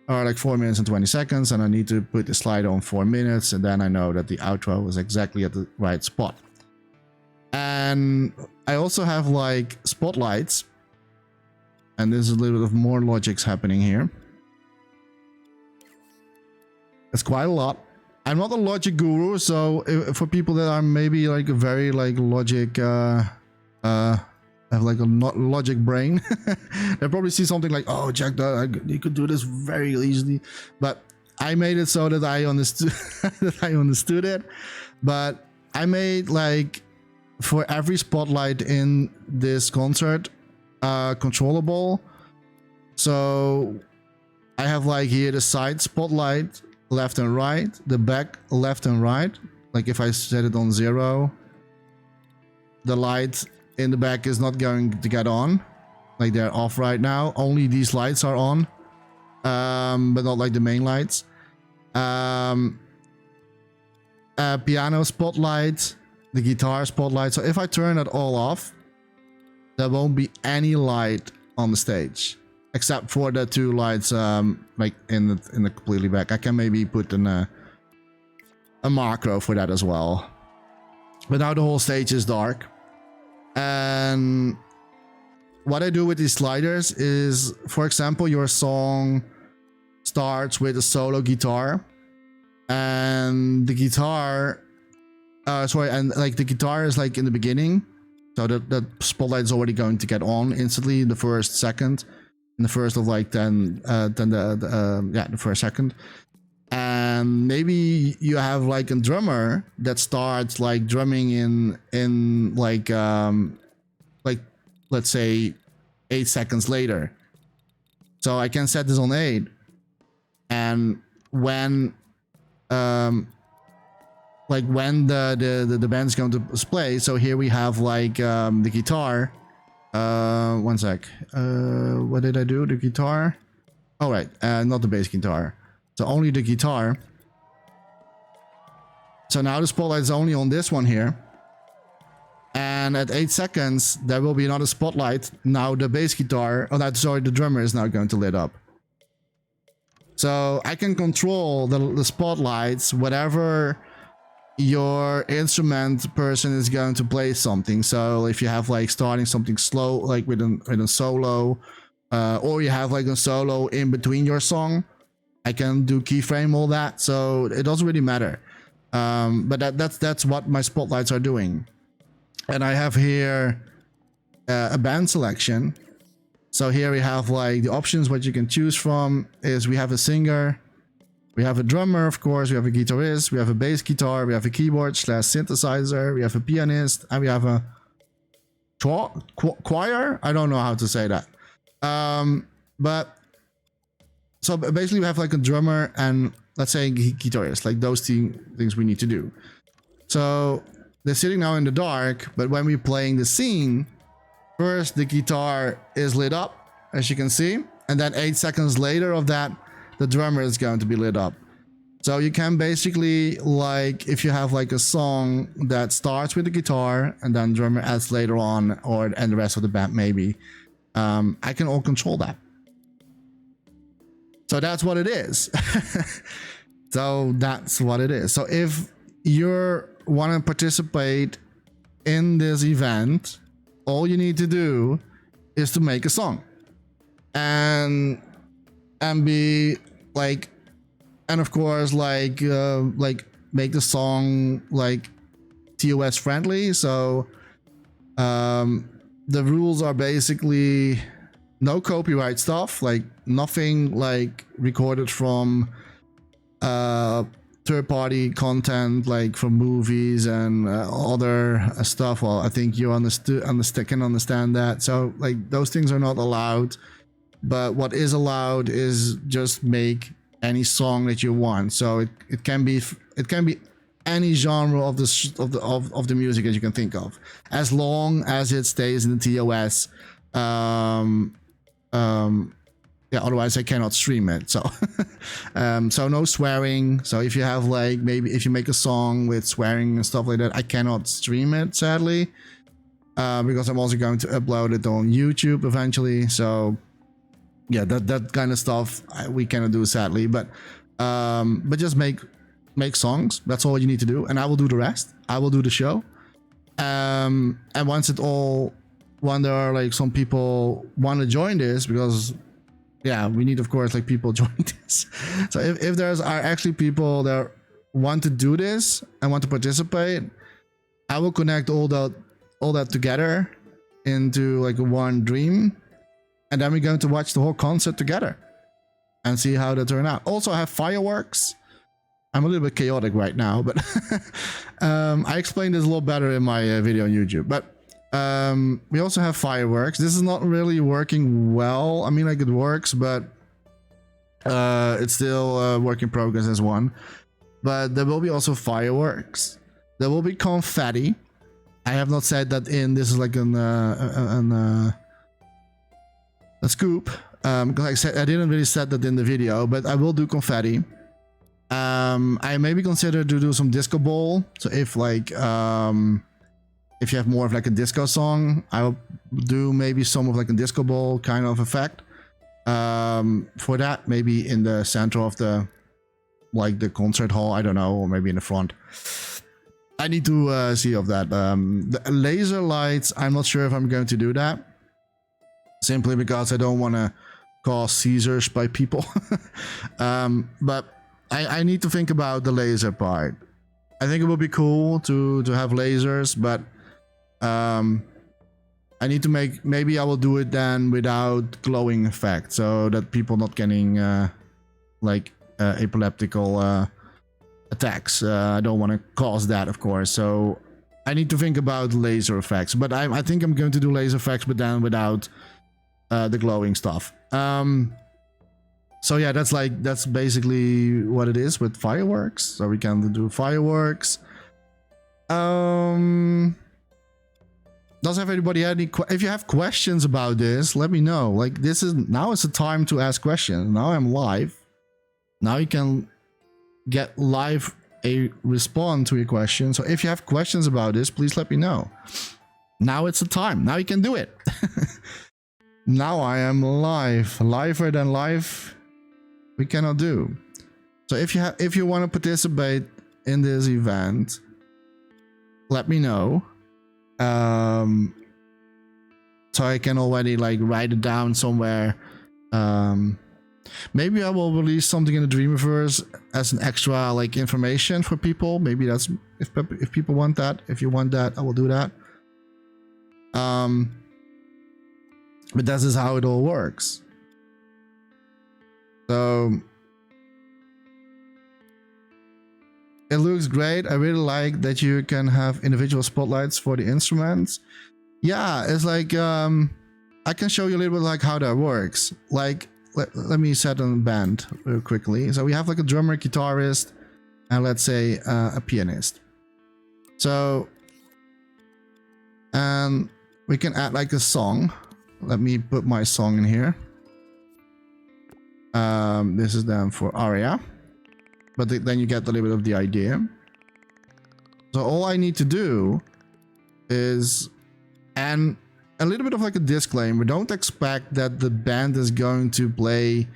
or like 4 minutes and 20 seconds, and I need to put the slider on 4 minutes, and then I know that the outro is exactly at the right spot. And I also have like spotlights, and there's a little bit of more logics happening here. It's quite a lot. I'm not a logic guru, so for people that are maybe like a very like logic have like a not logic brain, they probably see something like, oh, Jack, you could do this very easily. But I made it so that I understood that I understood it. But I made like, for every spotlight in this concert, controllable. So I have like here the side spotlight, left and right, the back left and right. Like if I set it on 0, the light in the back is not going to get on, like they're off right now. Only these lights are on, but not like the main lights. Piano spotlight, the guitar spotlight. So if I turn it all off, there won't be any light on the stage, except for the 2 lights like in the completely back. I can maybe put in a macro for that as well. But now the whole stage is dark. And what I do with these sliders is, for example, your song starts with a solo guitar, and the guitar and like the guitar is like in the beginning, so the spotlight is already going to get on instantly in the first second, in the first of like the first second. And maybe you have like a drummer that starts like drumming in like let's say 8 seconds later. So I can set this on 8, and when the band's going to play. So here we have like the guitar. One sec. What did I do? The guitar. All right, not the bass guitar. So only the guitar. So now the spotlight is only on this one here. And at 8 seconds, there will be another spotlight. Now the bass guitar, the drummer is now going to lit up. So I can control the spotlights, whatever your instrument person is going to play something. So if you have like starting something slow, like with a solo, or you have like a solo in between your song, I can do keyframe all that. So it doesn't really matter. But that's what my spotlights are doing. And I have here a band selection. So here we have like the options. What you can choose from is, we have a singer, we have a drummer, of course, we have a guitarist, we have a bass guitar, we have a keyboard / synthesizer, we have a pianist, and we have a choir. I don't know how to say that. But so basically we have like a drummer and let's say guitarist, like those things we need to do. So they're sitting now in the dark, but when we're playing the scene, first the guitar is lit up, as you can see, and then 8 seconds later of that, the drummer is going to be lit up. So you can basically, like, if you have like a song that starts with the guitar and then drummer adds later on, and the rest of the band maybe, I can all control that. So that's what it is. So that's what it is. So if you want to participate in this event, all you need to do is to make a song and be like, and of course like make the song like TOS friendly. So the rules are basically no copyright stuff, like nothing like recorded from third-party content, like from movies and other stuff. Well, I think you can understand that. So like those things are not allowed, but what is allowed is just make any song that you want. So it can be any genre of the music that you can think of, as long as it stays in the TOS. Yeah, otherwise I cannot stream it. So so no swearing. So if you have like, maybe if you make a song with swearing and stuff like that, I cannot stream it, sadly, because I'm also going to upload it on YouTube eventually. So yeah, that kind of stuff we cannot do, sadly. But just make songs. That's all you need to do, and I will do the rest. I will do the show. And when there are like some people want to join this, because yeah, we need, of course, like people join this. So if there's are actually people that want to do this and want to participate, I will connect all that together into like one dream, and then we're going to watch the whole concert together and see how that turn out. Also, I have fireworks. I'm a little bit chaotic right now, but I explained this a little better in my video on YouTube. But we also have fireworks. This is not really working well. I mean, like, it works, but it's still a work in progress as one. But there will be also fireworks. There will be confetti. I have not said that in. This is like a scoop. Because I didn't really set that in the video, but I will do confetti. I maybe consider to do some disco ball. So if like if you have more of like a disco song, I'll do maybe some of like a disco ball kind of effect. For that, maybe in the center of the concert hall, I don't know, or maybe in the front. I need to see of that. The laser lights, I'm not sure if I'm going to do that, simply because I don't want to cause seizures by people. But I need to think about the laser part. I think it would be cool to have lasers, but I need to maybe I will do it then without glowing effect, so that people not getting epileptical attacks. I don't want to cause that, of course. So I need to think about laser effects, but I think I'm going to do laser effects, but then without the glowing stuff. So yeah, that's basically what it is with fireworks. So we can do fireworks. Does everybody have any? If you have questions about this, let me know. Like, now is the time to ask questions. Now I'm live. Now you can get live a response to your question. So if you have questions about this, please let me know. Now it's the time. Now you can do it. Now I am live. Liver than live we cannot do. So if you want to participate in this event, let me know. So I can already like write it down somewhere. Maybe I will release something in the Dreamiverse as an extra like information for people. Maybe that's if people want that. If you want that, I will do that. But this is how it all works. So it looks great. I really like that you can have individual spotlights for the instruments. Yeah, it's like I can show you a little bit like how that works. Like let me set on band real quickly. So we have like a drummer, guitarist, and let's say a pianist. So and we can add like a song. Let me put my song in here. This is then for aria, but then you get a little bit of the idea. So all I need to do is, and a little bit of like a disclaimer, don't expect that the band is going to play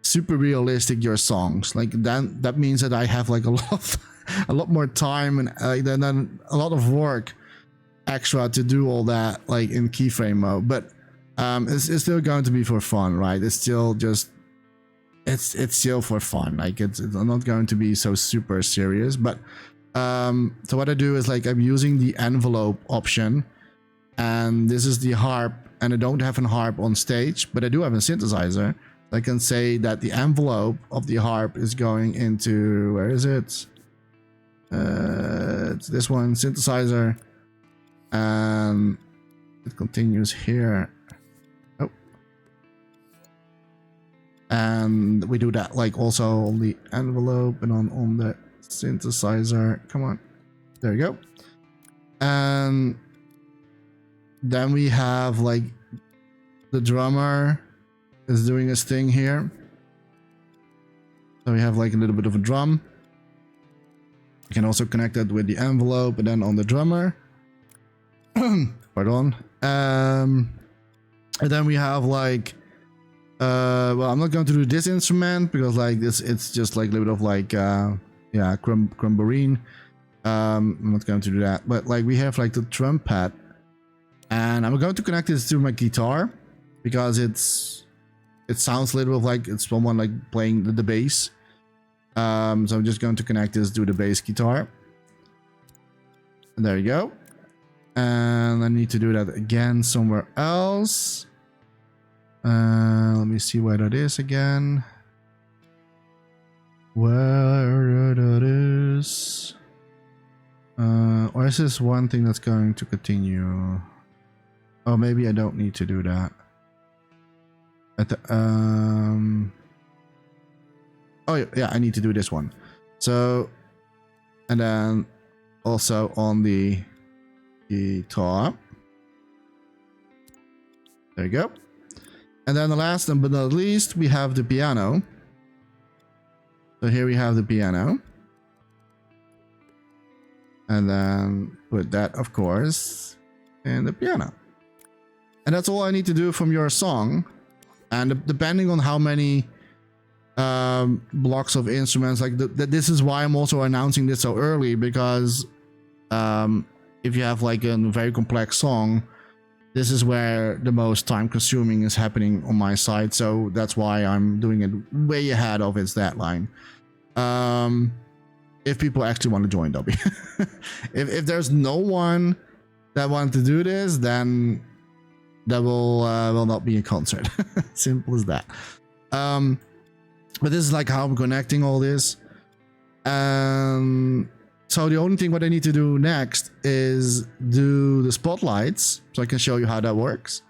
super realistic your songs. Like that means that I have like a lot more time and then a lot of work extra to do all that like in keyframe mode. But it's still going to be for fun, right? It's still just it's still for fun. Like it's not going to be so super serious. But so what I do is like I'm using the envelope option, and this is the harp, and I don't have a harp on stage, but I do have a synthesizer. I can say that the envelope of the harp is going into, where is it? It's this one, synthesizer, and it continues here. Oh, and we do that like also on the envelope and on the synthesizer. Come on, there you go. And then we have like the drummer is doing his thing here. So we have like a little bit of a drum. You can also connect that with the envelope and then on the drummer. Pardon. And then we have like well, I'm not going to do this instrument because like this, it's just like a little bit of like yeah, crumbarine. I'm not going to do that, but like we have like the trumpet, and I'm going to connect this to my guitar because it sounds a little bit like it's someone like playing the bass. So I'm just going to connect this to the bass guitar. And there you go. And I need to do that again somewhere else. Let me see where that is again. Where that is. Or is this one thing that's going to continue? Oh, maybe I don't need to do that. At the, oh yeah, I need to do this one. So, and then also on the guitar. There you go. And then the last but not least, we have the piano. So here we have the piano. And then put that, of course, in the piano. And that's all I need to do from your song. And depending on how many blocks of instruments, like this is why I'm also announcing this so early, because if you have like a very complex song, this is where the most time consuming is happening on my side. So that's why I'm doing it way ahead of its deadline. If people actually want to join Dobby. if there's no one that wants to do this, then that will not be a concert. Simple as that. But this is like how I'm connecting all this. So the only thing what I need to do next is do the spotlights, so I can show you how that works.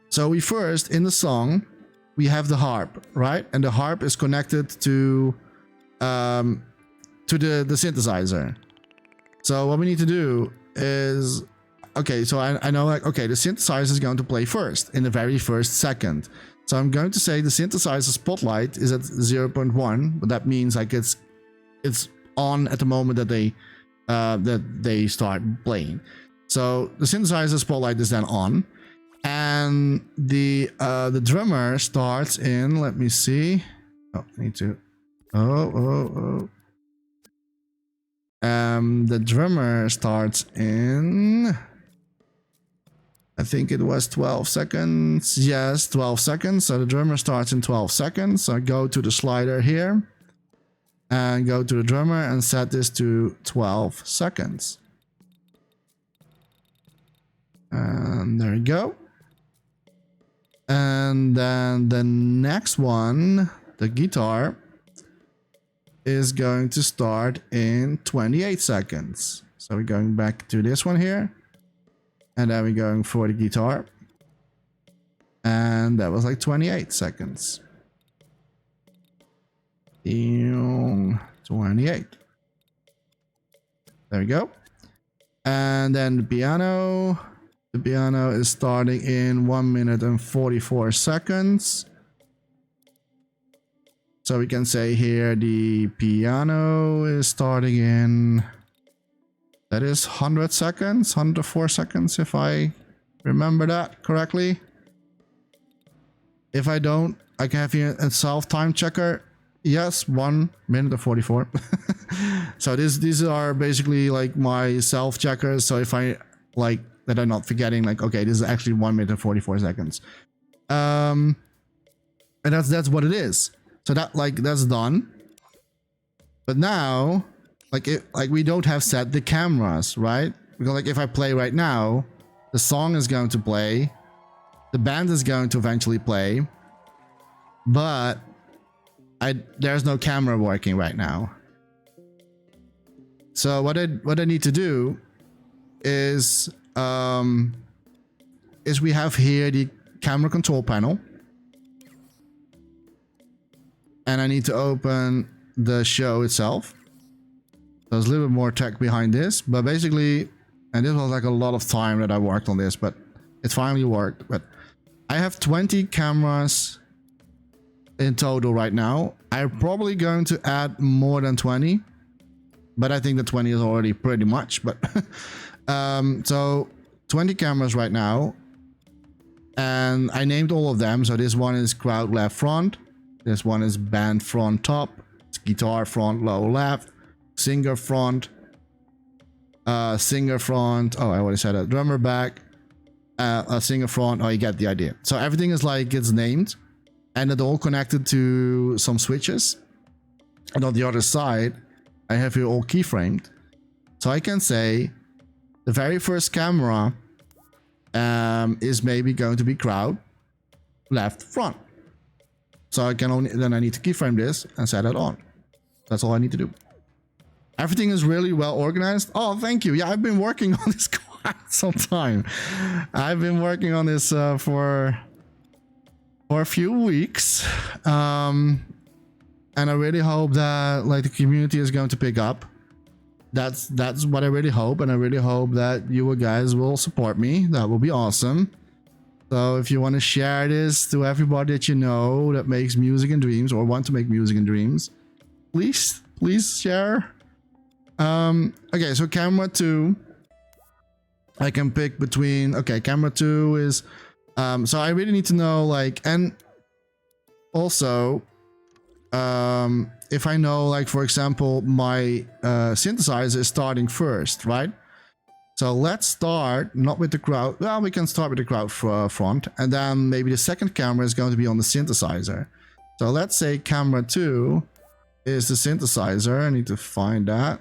So we first, in the song, we have the harp, right? And the harp is connected to the synthesizer. So what we need to do is, okay, so I know like, okay, the synthesizer is going to play first in the very first second. So I'm going to say the synthesizer spotlight is at 0.1, but that means like it's on at the moment that they start playing. So the synthesizer spotlight is then on, and the drummer starts in, let me see. Oh, I need to. The drummer starts in, I think it was 12 seconds. Yes, 12 seconds. So the drummer starts in 12 seconds. So I go to the slider here and go to the drummer and set this to 12 seconds. And there you go. And then the next one, the guitar, is going to start in 28 seconds. So we're going back to this one here. And then we're going for the guitar. And that was like 28 seconds. 28. There we go. And then the piano. The piano is starting in 1 minute and 44 seconds. So we can say here the piano is starting in, that is 100 seconds, 104 seconds if I remember that correctly. If I don't, I can have here a self-time checker. Yes, 1 minute and 44. So these are basically like my self checkers. So if I like that, I'm not forgetting like, okay, this is actually 1 minute and 44 seconds. And that's what it is. So that's done. But now, we don't have set the cameras, right? Because like if I play right now, the song is going to play, the band is going to eventually play, but there's no camera working right now. So what I need to do is we have here the camera control panel. And I need to open the show itself. There's a little bit more tech behind this, but basically, and this was like a lot of time that I worked on this, but it finally worked. But I have 20 cameras in total right now. I'm probably going to add more than 20, but I think the 20 is already pretty much. But so 20 cameras right now, and I named all of them. So this one is crowd left front. This one is band front top, it's guitar front low left, singer front, singer front. Oh, I already said that. Drummer back, a singer front. Oh, you get the idea. So everything is like it's named, and it's all connected to some switches. And on the other side, I have it all keyframed, so I can say the very first camera is maybe going to be crowd left front. So I need to keyframe this and set it on. That's all I need to do. Everything is really well organized. Oh, thank you. Yeah, I've been working on this quite some time. I've been working on this for a few weeks. And I really hope that like the community is going to pick up. That's what I really hope, and I really hope that you guys will support me. That will be awesome. So if you want to share this to everybody that you know that makes music and dreams or want to make music and dreams, please share. Okay, so camera 2, I can pick between. Okay, camera 2 is so I really need to know like, and also if I know like, for example, my synthesizer is starting first, right? So let's start not with the crowd. Well, we can start with the crowd front, and then maybe the second camera is going to be on the synthesizer. So let's say camera 2 is the synthesizer. I need to find that.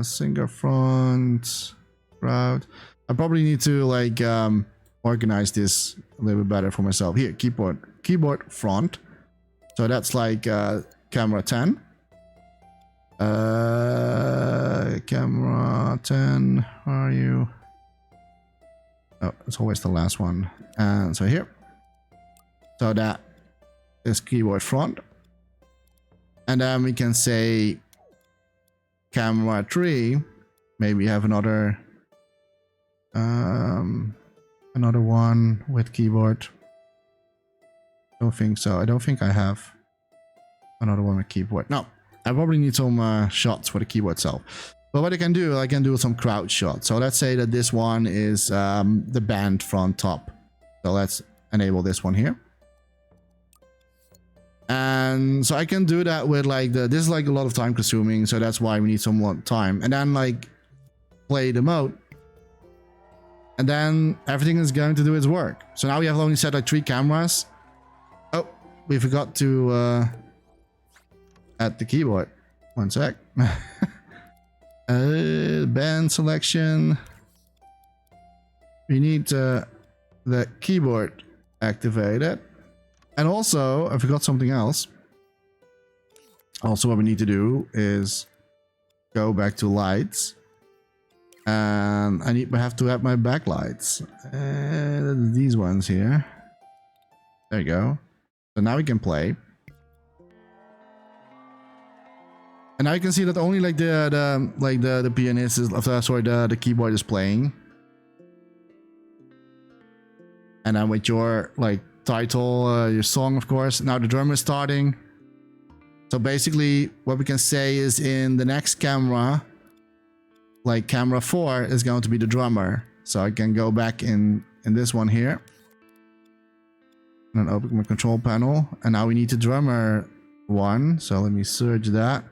Singer front, crowd. I probably need to like organize this a little bit better for myself. Here, keyboard front. So that's like camera 10. Camera 10, where are you? Oh, it's always the last one. And so here. So that is keyboard front. And then we can say camera 3. Maybe have another one with keyboard. Don't think so. I don't think I have another one with keyboard. No. I probably need some shots for the keyboard itself. But what I can do some crowd shots. So let's say that this one is the band front top. So let's enable this one here. And so I can do that with like this is like a lot of time consuming. So that's why we need some more time. And then like play the mode. And then everything is going to do its work. So now we have only set like 3 cameras. Oh, we forgot to at the keyboard. One sec. Band selection. We need the keyboard activated. And also, I forgot something else. Also, what we need to do is go back to lights. And I have to add my backlights. These ones here. There you go. So now we can play. And now you can see that only like the pianist is, sorry, the keyboard is playing. And then with your like title, your song, of course. Now the drummer is starting. So basically what we can say is in the next camera, like camera 4 is going to be the drummer. So I can go back in this one here. And then open my control panel. And now we need the drummer 1. So let me search that.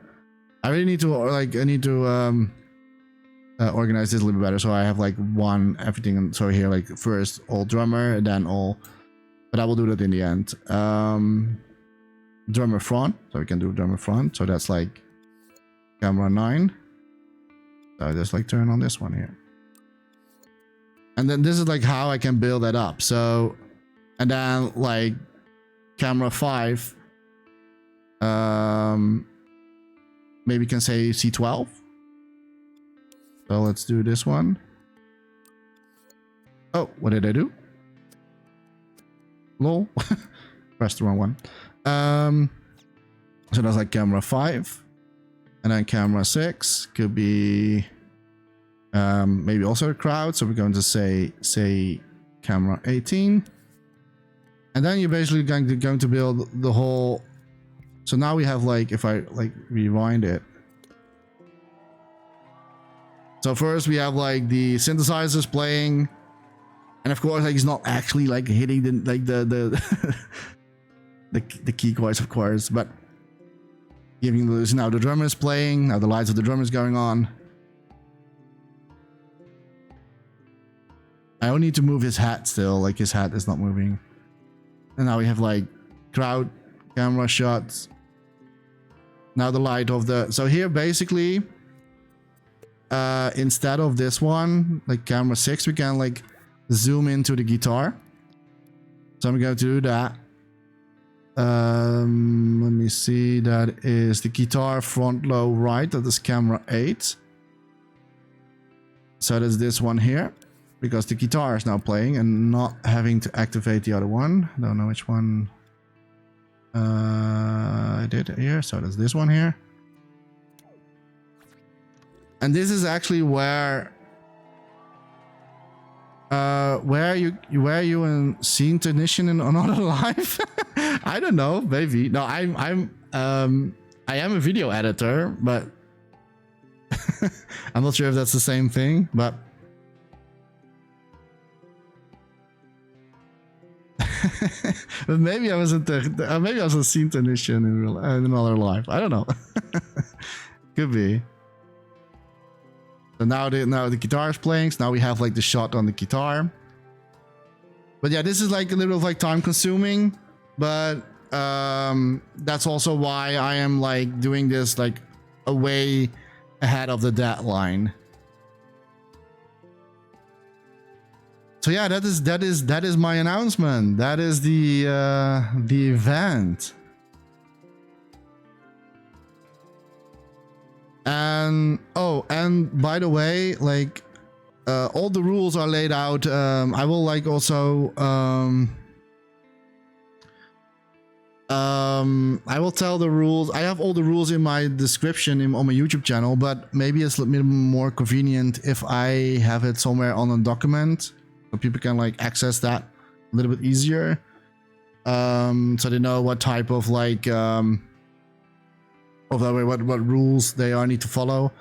I really need to organize this a little bit better. So I have like everything. So here, like first all drummer and then all, but I will do that in the end. Drummer front. So we can do drummer front. So that's like camera 9. So I just like turn on this one here. And then this is like how I can build that up. So, and then like camera 5, maybe you can say C12. So let's do this one. Oh, what did I do? Lol. Pressed the wrong one. So that's like camera 5. And then camera 6 could be maybe also a crowd. So we're going to say camera 18. And then you're basically going to build the whole. So now we have like, if I like rewind it. So first we have like the synthesizers playing. And of course, like he's not actually like hitting the the key chords, of course, but giving the, now the drummer is playing. Now the lights of the drummer is going on. I only need to move his hat still, like his hat is not moving. And now we have like crowd camera shots. Now the light of the, so here basically instead of this one, like camera 6, we can like zoom into the guitar. So I'm going to do that. Let me see, that is the guitar front low right, that is camera 8. So that's this one here, because the guitar is now playing and not having to activate the other one. I don't know which one I did here. So that's this one here. And this is actually where you in scene technician in another life? I don't know, maybe. No, I am a video editor, but I'm not sure if that's the same thing, but but maybe I was maybe I was a scene technician in another life. I don't know. Could be. So now the guitar is playing. So now we have like the shot on the guitar. But yeah, this is like a little like time consuming, but that's also why I am like doing this like way ahead of the deadline. So yeah, that is my announcement. That is the event. And oh, and by the way, like all the rules are laid out. I will like also I will tell the rules. I have all the rules in my description on my YouTube channel, but maybe it's a little more convenient if I have it somewhere on a document so people can like access that a little bit easier. So they know what type of like what rules they are need to follow.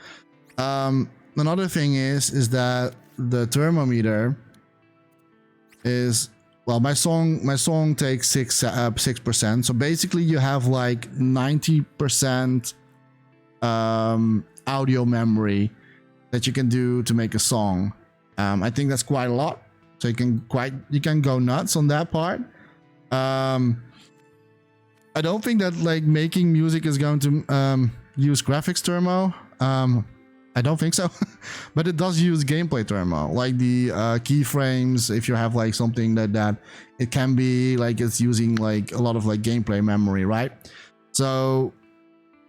Another thing is that the thermometer is, well, my song takes 6%. So basically you have like 90% audio memory that you can do to make a song. I think that's quite a lot. So you can go nuts on that part. I don't think that like making music is going to use graphics thermo. I don't think so, but it does use gameplay thermo, like the keyframes. If you have like something that it can be like it's using like a lot of like gameplay memory, right? So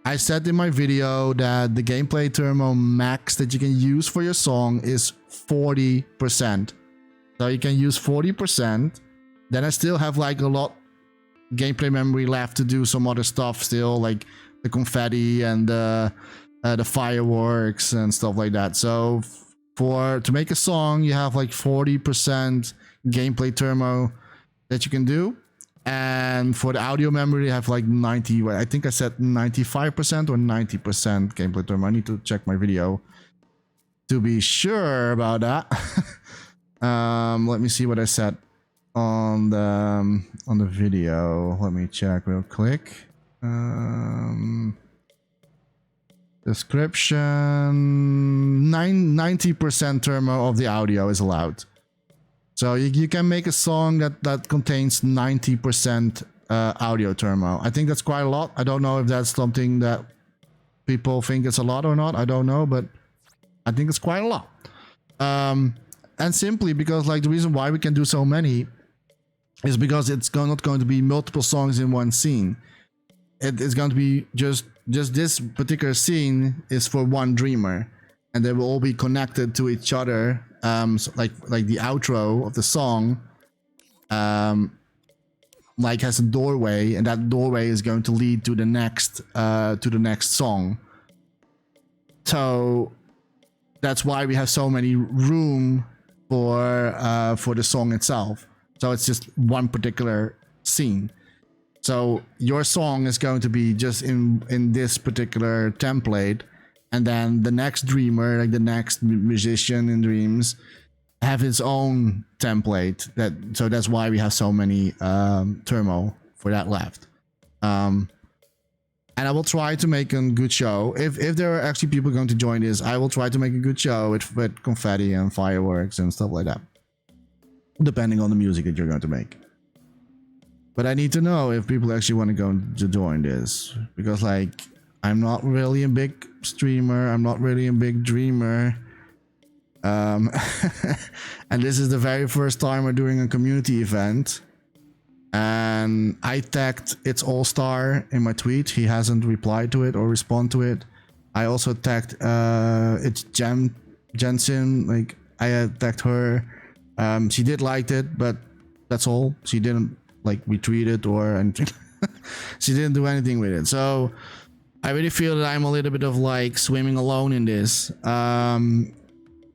I said in my video that the gameplay turbo max that you can use for your song is 40%. So you can use 40%. Then I still have like a lot gameplay memory left to do some other stuff still, like the confetti and the fireworks and stuff like that. So to make a song, you have like 40% gameplay turbo that you can do. And for the audio memory, I have like 90, I think I said 95% or 90% gameplay turbo. I need to check my video to be sure about that. Let me see what I said on the video. Let me check real quick. Description: 90% turbo of the audio is allowed. So you can make a song that contains 90% audio turbo. I think that's quite a lot. I don't know if that's something that people think it's a lot or not. I don't know, but I think it's quite a lot. And simply because like the reason why we can do so many is because it's not going to be multiple songs in one scene. It's going to be just this particular scene is for one dreamer, and they will all be connected to each other. So like the outro of the song, like has a doorway, and that doorway is going to lead to the next song. So that's why we have so many room for the song itself. So it's just one particular scene. So your song is going to be just in this particular template, and then the next dreamer, like the next musician in Dreams, have his own template. So that's why we have so many turbo for that left. And I will try to make a good show. If there are actually people going to join this, I will try to make a good show with confetti and fireworks and stuff like that, depending on the music that you're going to make. But I need to know if people actually want to go to join this, because like I'm not really a big streamer, I'm not really a big dreamer, and this is the very first time we're doing a community event. And I tagged It's All Star in my tweet. He hasn't replied to it or respond to it. I also tagged It's Jensen. Like I had tagged her. She did like it, but that's all. She didn't like retweet it or anything. She didn't do anything with it. So I really feel that I'm a little bit of like swimming alone in this.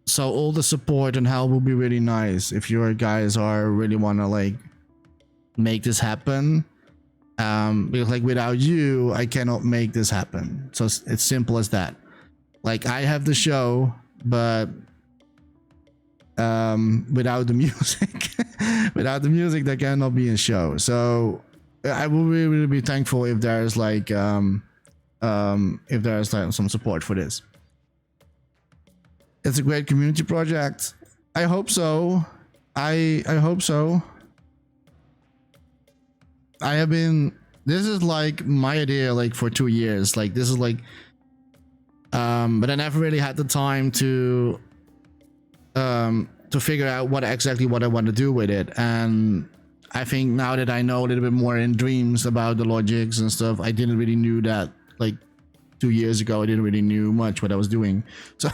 So all the support and help will be really nice if your guys really want to like make this happen, because like without you I cannot make this happen. So it's simple as that. Like I have the show, but without the music there cannot be a show. So I will really be thankful if there's like some support for this. It's a great community project. I hope so. I hope so. This is like my idea like for 2 years. Like this is like but I never really had the time to figure out what I want to do with it. And I think now that I know a little bit more in Dreams about the logics and stuff, I didn't really knew that like 2 years ago. I didn't really knew much what I was doing. So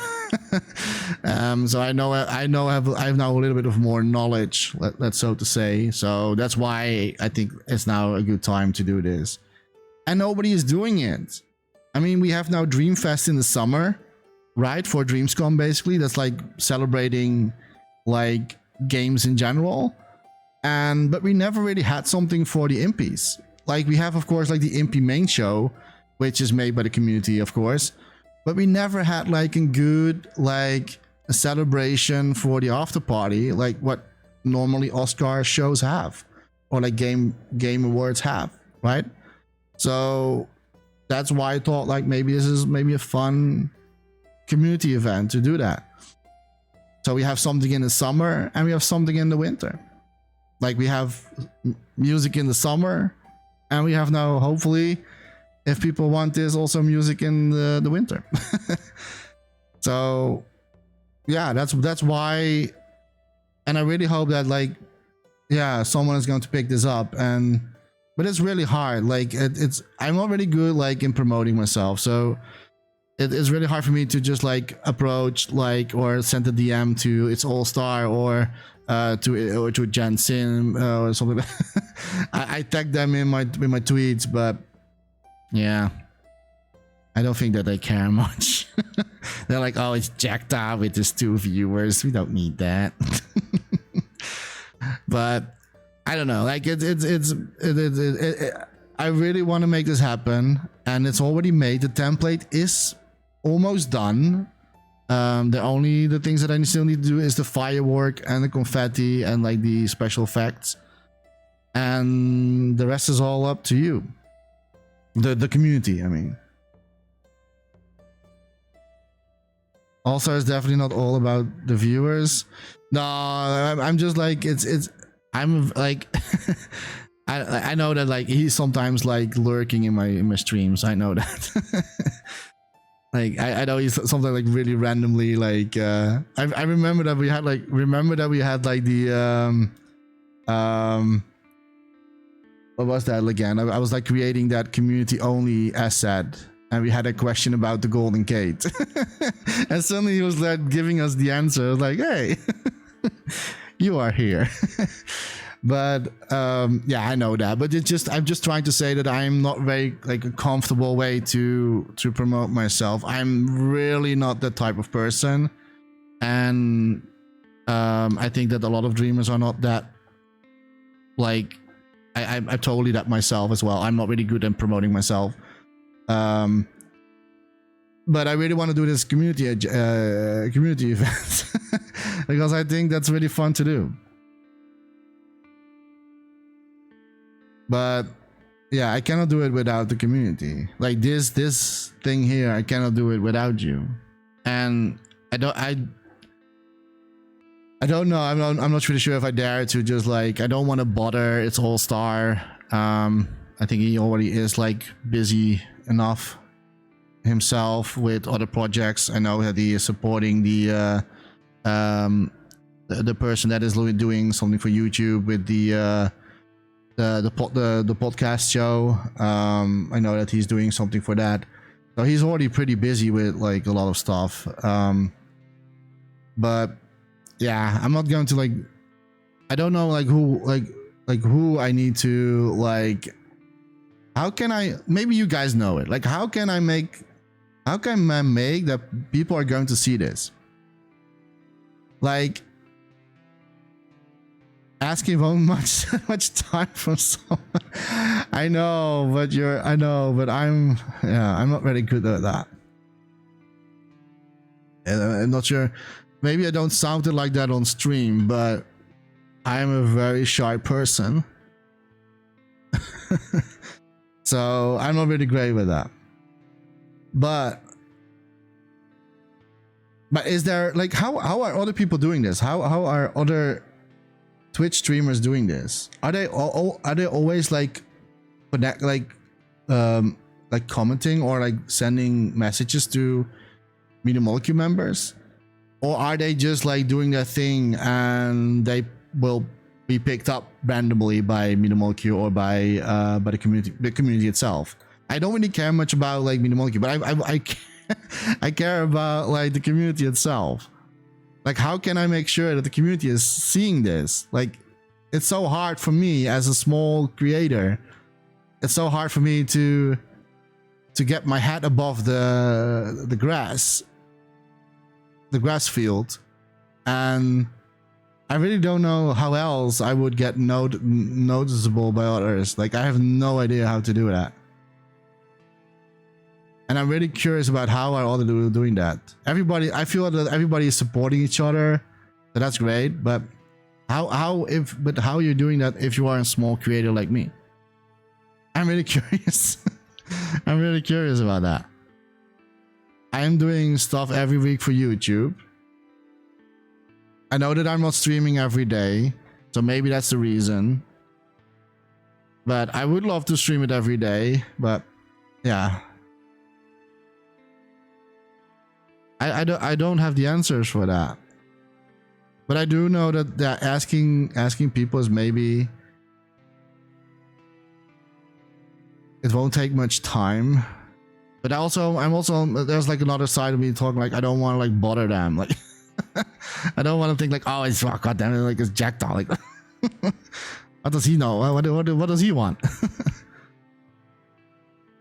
so I have now a little bit of more knowledge, let's so to say. So that's why I think it's now a good time to do this. And nobody is doing it. I mean, we have now Dreamfest in the summer, right? For Dreamscom, basically. That's like celebrating like games in general. But we never really had something for the Impies. Like we have, of course, like the Impy main show, which is made by the community, of course. But we never had like a good like a celebration for the after party, like what normally Oscar shows have, or like game awards have, right? So that's why I thought like maybe this is maybe a fun community event to do that. So we have something in the summer and we have something in the winter. Like we have music in the summer, and we have now, hopefully, if people want this, also music in the winter. So yeah, that's why. And I really hope that like, yeah, someone is going to pick this up and but it's really hard. Like it's I'm not really good like in promoting myself, so it is really hard for me to just like approach like or send a DM to It's All Star to Jansen or something. I tag them in my tweets, but yeah, I don't think that they care much. They're like, oh, it's jacked up with his 2 viewers. We don't need that. But I don't know. Like I really want to make this happen, and it's already made. The template is almost done. The things that I still need to do is the firework and the confetti and like the special effects, and the rest is all up to you. The community, I mean. Also, it's definitely not all about the viewers. No, I'm just like I'm like I know that like he's sometimes like lurking in my streams. I know that. Like I know he's something like really randomly like I remember that we had like the what was that again? I was like creating that community only asset, and we had a question about the golden gate. And suddenly he was like giving us the answer. I was like, hey, you are here. But yeah, I know that, but I'm just trying to say that I'm not very like a comfortable way to promote myself. I'm really not that type of person, and I think that a lot of dreamers are not that. Like I'm totally that myself as well. I'm not really good at promoting myself, but I really want to do this community event because I think that's really fun to do. But yeah, I cannot do it without the community. Like this thing here, I cannot do it without you. And I don't know. I'm not really sure if I dare to just like, I don't want to bother It's All Star. I think he already is like busy enough himself with other projects. I know that he is supporting the person that is doing something for YouTube with the podcast show. I know that he's doing something for that, so he's already pretty busy with like a lot of stuff. But yeah, I'm not going to like, I don't know like who I need to like. How can I? Maybe you guys know it. Like, how can I make that people are going to see this? Like, asking for much time from someone. I know, but I'm not very good at that. And I'm not sure. Maybe I don't sound like that on stream, but I am a very shy person. So I'm not really great with that. But is there like how are other people doing this? How are other Twitch streamers doing this? Are they always like connect like commenting or like sending messages to Media Molecule members? Or are they just like doing their thing and they will be picked up randomly by Media Molecule or by the community itself? I don't really care much about like Media Molecule, but I care about like the community itself. Like, how can I make sure that the community is seeing this? Like, it's so hard for me as a small creator. It's so hard for me to get my head above the grass field, and I really don't know how else I would get noticeable by others. Like, I have no idea how to do that. And I'm really curious about how are all doing that. I feel that everybody is supporting each other, so that's great. But how are you doing that if you are a small creator like me? I'm really curious. I'm really curious about that. I'm doing stuff every week for YouTube. I know that I'm not streaming every day, so maybe that's the reason. But I would love to stream it every day. But yeah. I don't have the answers for that, but I do know that asking people is maybe it won't take much time. But I'm also there's like another side of me talking like I don't want to like bother them. Like I don't want to think like, oh, it's rock, goddamn it, like it's Jackdaw. Like what does he know? What does he want?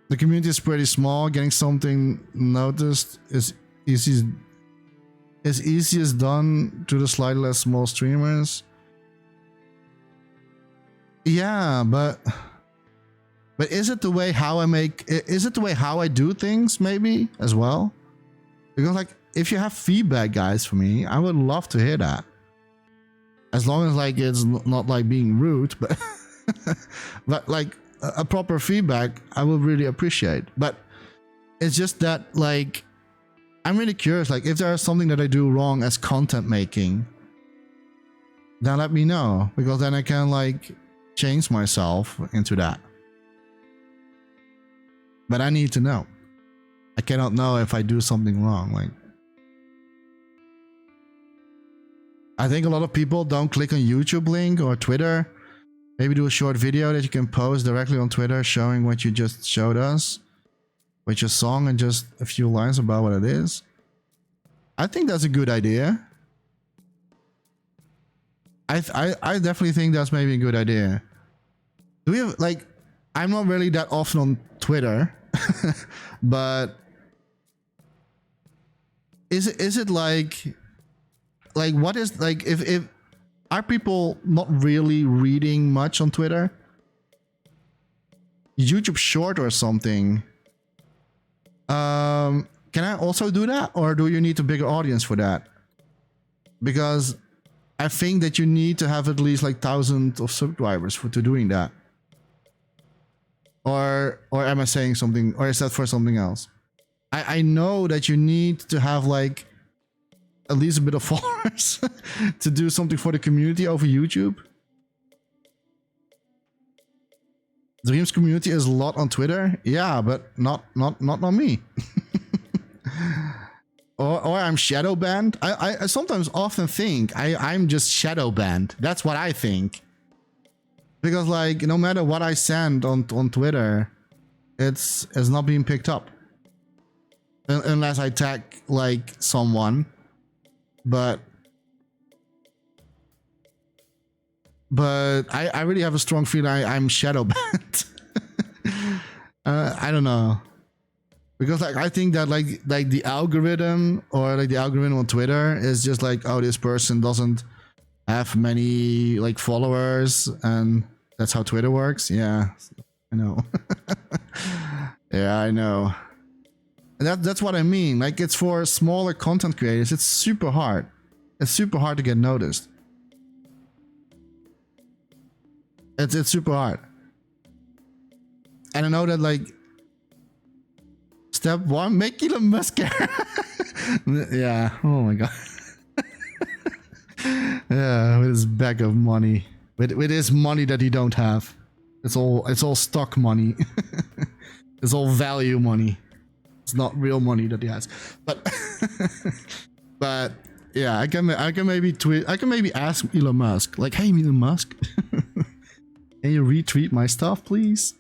The community is pretty small. Getting something noticed is easiest done to the slightly less small streamers. Yeah, but is it the way how I make? Is it the way how I do things? Maybe as well. Because like, if you have feedback, guys, for me, I would love to hear that. As long as like it's not like being rude, but but like a proper feedback, I would really appreciate. But it's just that like I'm really curious. Like if there is something that I do wrong as content making, then let me know, because then I can like change myself into that. But I need to know. I cannot know if I do something wrong. Like, I think a lot of people don't click on YouTube link or Twitter. Maybe do a short video that you can post directly on Twitter showing what you just showed us with your song and just a few lines about what it is. I think that's a good idea. I definitely think that's maybe a good idea. Do we have like, I'm not really that often on Twitter, but is it like what is like if are people not really reading much on Twitter? YouTube short or something? Can I also do that, or do you need a bigger audience for that? Because I think that you need to have at least like thousands of subscribers to doing that. Or am I saying something, or is that for something else? I know that you need to have like at least a bit of followers to do something for the community over YouTube. Dreams community is a lot on Twitter, yeah, but not on me. or I'm shadow banned. I sometimes often think I'm just shadow banned. That's what I think. Because like no matter what I send on Twitter, it's not being picked up. Unless I tag like someone. But I really have a strong feeling I'm shadow banned. I don't know. Because like I think that like the algorithm or like the algorithm on Twitter is just like, oh, this person doesn't have many like followers, and that's how Twitter works. Yeah, I know. Yeah, I know. That's what I mean. Like it's for smaller content creators. It's super hard. It's super hard to get noticed. It's super hard. And I know that like step one, make Elon Musk. Yeah. Oh my god. Yeah, with his bag of money, with his money that he don't have. It's all stock money. It's all value money. It's not real money that he has. But but yeah, I can maybe tweet. I can maybe ask Elon Musk, like, hey Elon Musk, can you retweet my stuff, please?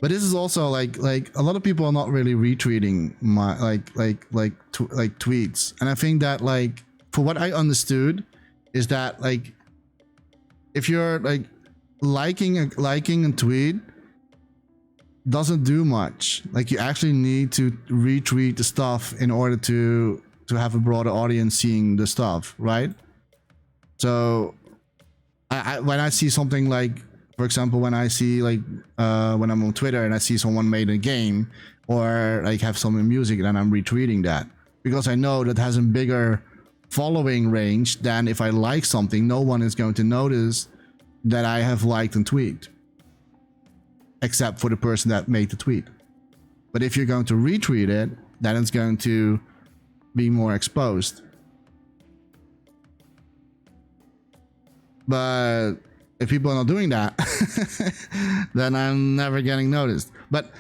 But this is also like a lot of people are not really retweeting my like tweets, and I think that like for what I understood is that like if you're like liking a tweet doesn't do much. Like you actually need to retweet the stuff in order to have a broader audience seeing the stuff, right? So I when I see something like, for example, when I see like when I'm on Twitter and I see someone made a game or like have some music, then I'm retweeting that because I know that has a bigger following range than if I like something, no one is going to notice that I have liked and tweeted, except for the person that made the tweet. But if you're going to retweet it, then it's going to be more exposed. But if people are not doing that, then I'm never getting noticed. But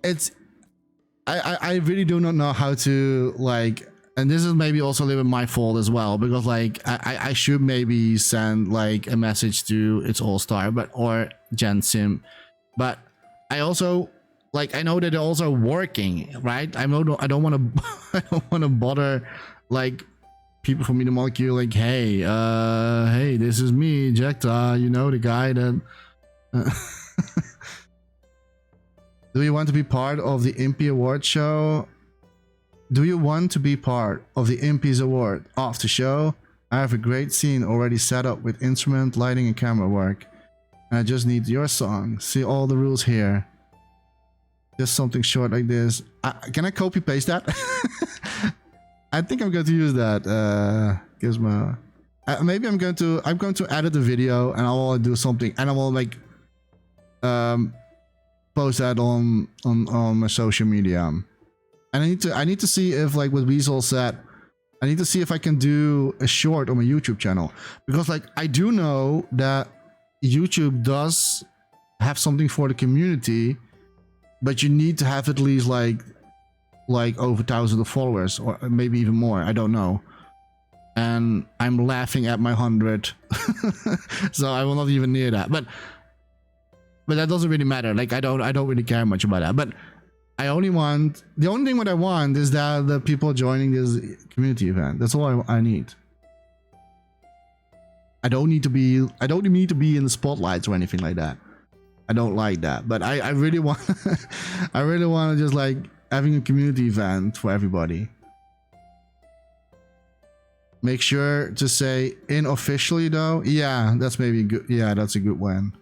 it's I really do not know how to like, and this is maybe also a little bit my fault as well, because like I should maybe send like a message to It's All Star, but or Jen Sim, but I also like, I know that they're also working, right? I don't want to I don't want to bother like people from Media Molecule, like, hey, this is me, Jekta, you know, the guy that do you want to be part of the Impy Award show? Do you want to be part of the Impy's Award after show? I have a great scene already set up with instrument, lighting, and camera work. And I just need your song. See all the rules here. Just something short like this. Can I copy paste that? I think I'm going to use that. Gizmo. Maybe I'm going to edit the video and I will do something and I will like post that on my social media. And I need to see if, like what Weasel said, I need to see if I can do a short on my YouTube channel, because like I do know that YouTube does have something for the community, but you need to have at least like over thousands of followers, or maybe even more. I don't know. And I'm laughing at my 100, so I will not even near that. But that doesn't really matter. Like I don't really care much about that. But the only thing what I want is that the people joining this community event. That's all I need. I don't need to be in the spotlights or anything like that. I don't like that. But I really want I really want to just like having a community event for everybody. Make sure to say unofficially though. Yeah, that's maybe good. Yeah, that's a good one.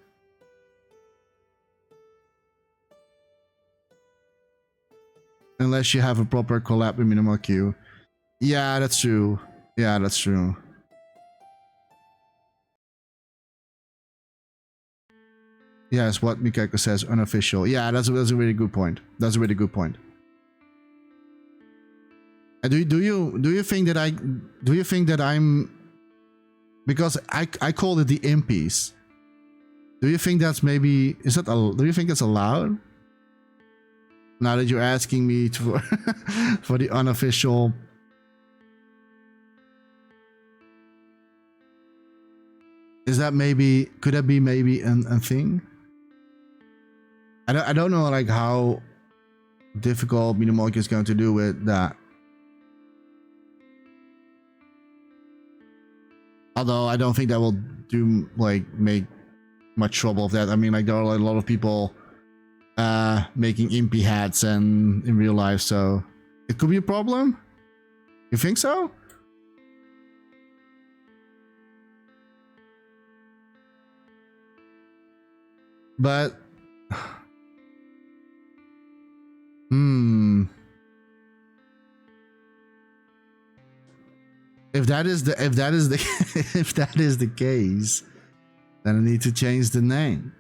Unless you have a proper collab with Minimal Q. Yeah, that's true. Yeah, that's true. Yes, what Mikako says, unofficial. Yeah, that's a really good point. That's a really good point. And do you think that I'm, because I called it the impies. Do you think that's maybe, do you think it's allowed? Now that you're asking me to for the unofficial. Is that maybe, could that be maybe a thing? I don't know like how difficult Minimoki is going to do with that. Although I don't think that will make much trouble of that. I mean, like there are like a lot of people making impy hats and in real life, so it could be a problem. You think so? But if that is the if that is the case, then I need to change the name.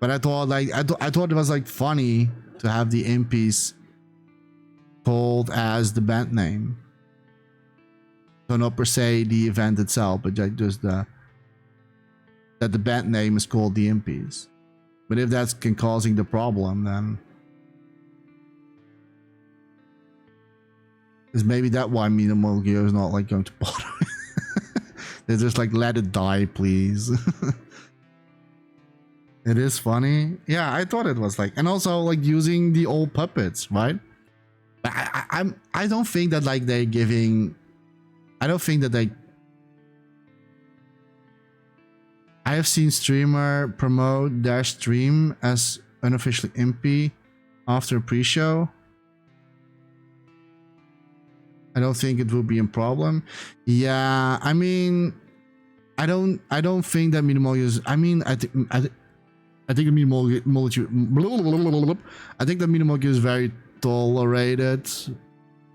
But I thought it was like funny to have the impies called as the band name. So not per se the event itself, but just that the band name is called the impies. But if that's causing the problem, then is maybe that why Minimal Gear is not like going to bother. They're just like, let it die, please. It is funny. Yeah, I thought it was like, and also like using the old puppets, right? But I don't think that like they're giving. I don't think that they. I have seen streamer promote their stream as unofficially impy after a pre-show. I don't think it will be a problem. Yeah, I mean, I don't think that minimal use. I mean, I think the minimal I think the minimal is very tolerated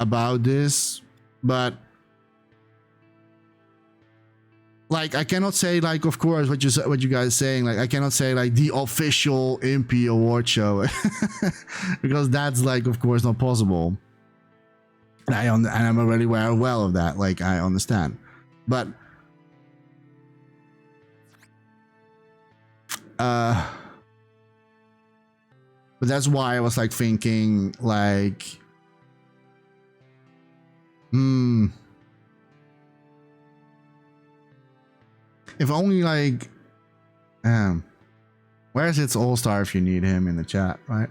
about this, but like I cannot say like, of course, what you guys are saying, like I cannot say like the official MP award show because that's like, of course, not possible. And I'm already well of that. Like I understand, but that's why I was like thinking like, if only like, Where's its all-star if you need him in the chat, right?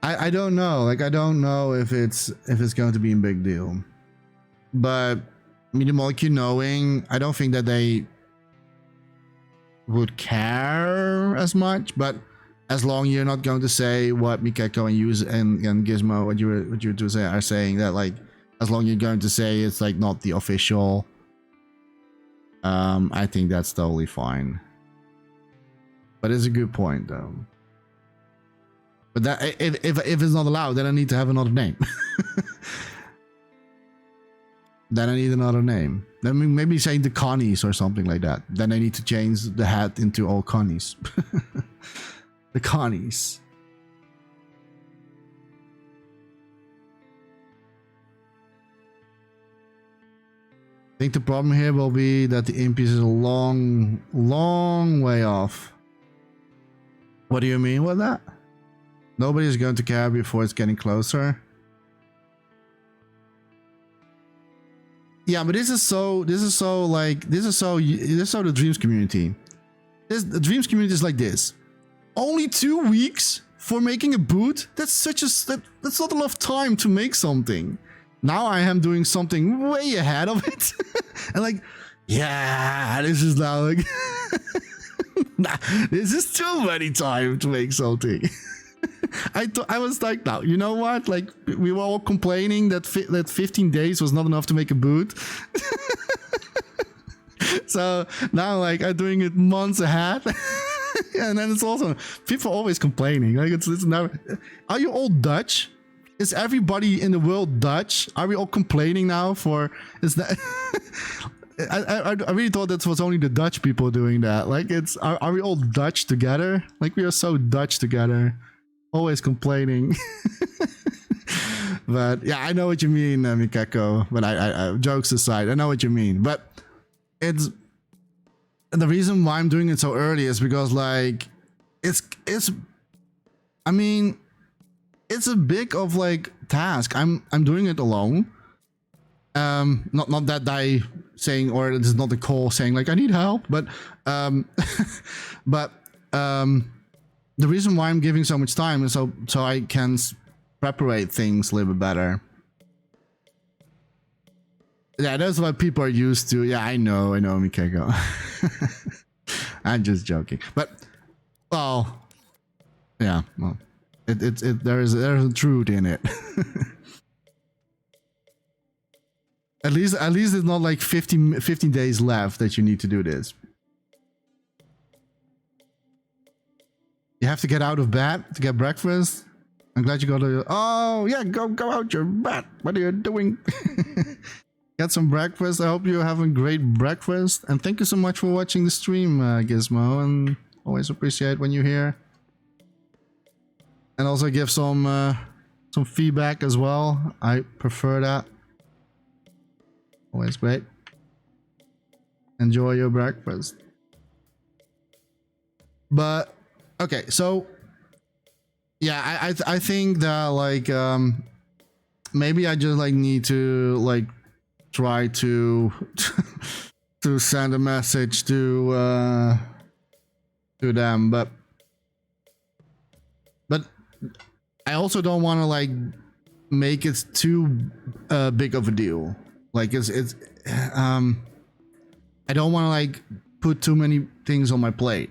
I don't know. Like, I don't know if it's going to be a big deal. But Media Molecule knowing, I don't think that they would care as much. But as long you're not going to say what Mikeko and Use and Gizmo, what you two say are saying, that like as long you're going to say it's like not the official, I think that's totally fine. But it's a good point though. But that if it's not allowed, then I need to have another name. Then I need another name. Then maybe saying the Connies or something like that. Then I need to change the hat into all Connies. The Connies. I think the problem here will be that the impies is a long way off. What do you mean with that? Nobody's going to care before it's getting closer. Yeah, but this is so the Dreams community. The Dreams community is like this. Only 2 weeks for making a boot? That's not enough time to make something. Now I am doing something way ahead of it. And like, yeah, this is now like nah, this is too many time to make something. I was like, now, you know what? Like, we were all complaining that 15 days was not enough to make a boot. So now, like, I'm doing it months ahead. And then it's also, people are always complaining. Like, it's never. Are you all Dutch? Is everybody in the world Dutch? Are we all complaining now for? Is that? I really thought that was only the Dutch people doing that. Like, are we all Dutch together? Like, we are so Dutch together. Always complaining. But yeah, I know what you mean, Mikeko. But I jokes aside, I know what you mean. But it's the reason why I'm doing it so early is because like it's I mean, it's a big of like task. I'm doing it alone. Not that I saying, or it is not the call saying like I need help, but the reason why I'm giving so much time is so I can preparate things a little bit better. Yeah, that's what people are used to. Yeah, I know, Mikeko. I'm just joking, but well, yeah, well, there's a truth in it. At least it's not like 15 days left that you need to do this. You have to get out of bed to get breakfast. I'm glad you got to. Oh yeah, go out your bed. What are you doing? Get some breakfast. I hope you're having great breakfast. And thank you so much for watching the stream, Gizmo. And always appreciate when you're here. And also give some feedback as well. I prefer that. Always great. Enjoy your breakfast. But okay, so yeah, I think that like maybe I just like need to like try to to send a message to them, but I also don't want to like make it too big of a deal. Like it's I don't want to like put too many things on my plate.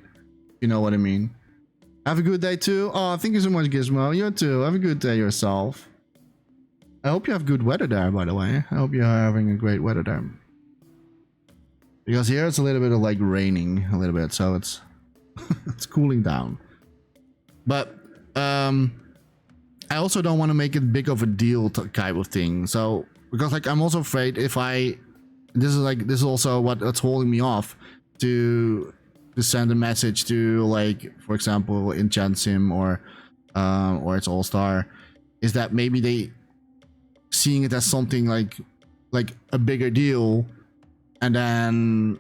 You know what I mean? Have a good day too. Oh, thank you so much, Gizmo. You too. Have a good day yourself. I hope you have good weather there, by the way. I hope you're having a great weather there. Because here it's a little bit of like raining a little bit, so it's it's cooling down. But I also don't want to make it big of a deal type of thing. So because like I'm also afraid if this is also what's holding me off to send a message to like, for example, Enchant Sim or its All-Star, is that maybe they seeing it as something like a bigger deal, and then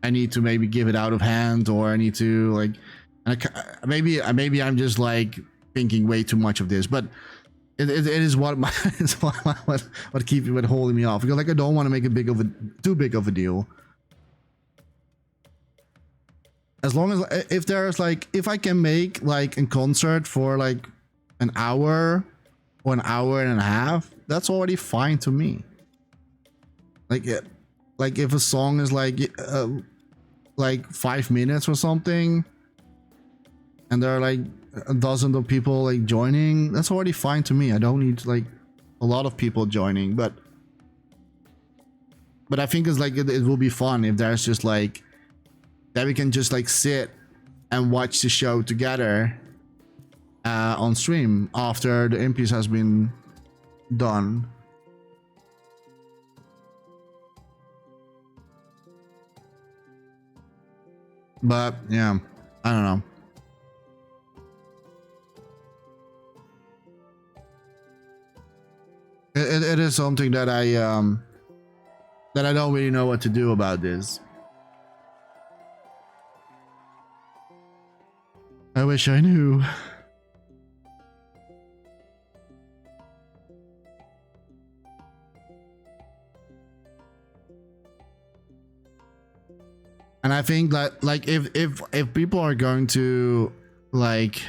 I need to maybe give it out of hand, or I need to like, maybe I'm just like thinking way too much of this, but it is what keeps it holding me off, because like I don't want to make it too big of a deal. as long as if there's like if I can make like a concert for like an hour or an hour and a half, that's already fine to me. Like it, like if a song is like 5 minutes or something, and there are like a dozen of people like joining, that's already fine to me. I don't need like a lot of people joining, but I think it's like it will be fun if there's just like that we can just like sit and watch the show together on stream after the impies has been done. But yeah, I don't know. It is something that I don't really know what to do about this. I wish I knew. And I think that like if people are going to like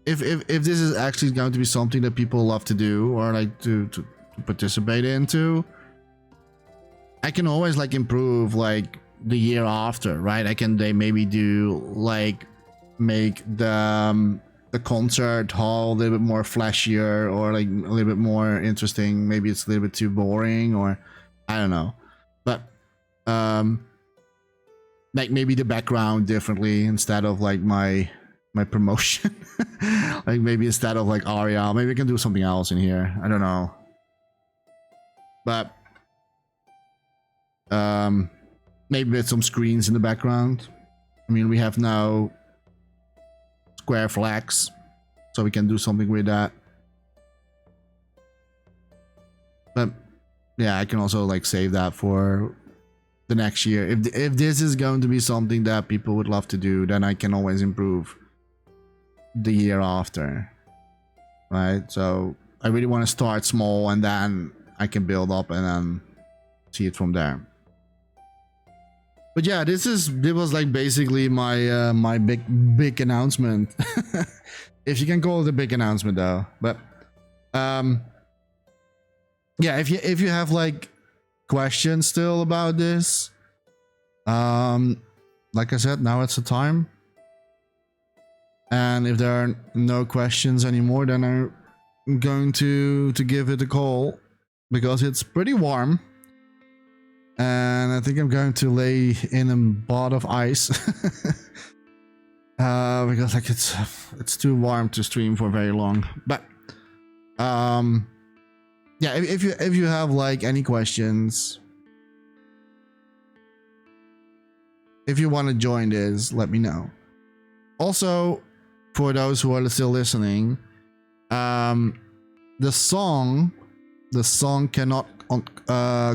if this is actually going to be something that people love to do or like to participate into, I can always like improve like the year after, right? They maybe do like make the concert hall a little bit more flashier or like a little bit more interesting. Maybe it's a little bit too boring, or I don't know. But like maybe the background differently instead of like my promotion. Like maybe instead of like Aria, maybe we can do something else in here. I don't know. But maybe with some screens in the background. I mean, we have now square flags, so we can do something with that. But yeah, I can also like save that for the next year. If this is going to be something that people would love to do, then I can always improve the year after, right? So I really want to start small and then I can build up and then see it from there. But yeah, this was like basically my my big announcement. If you can call it a big announcement though. But yeah, if you have like questions still about this, like I said, now it's the time. And if there are no questions anymore, then I'm going to give it a call, because it's pretty warm. And I think I'm going to lay in a bath of ice. Because like it's too warm to stream for very long. But yeah, if you have like any questions, if you want to join this, let me know. Also, for those who are still listening, the song cannot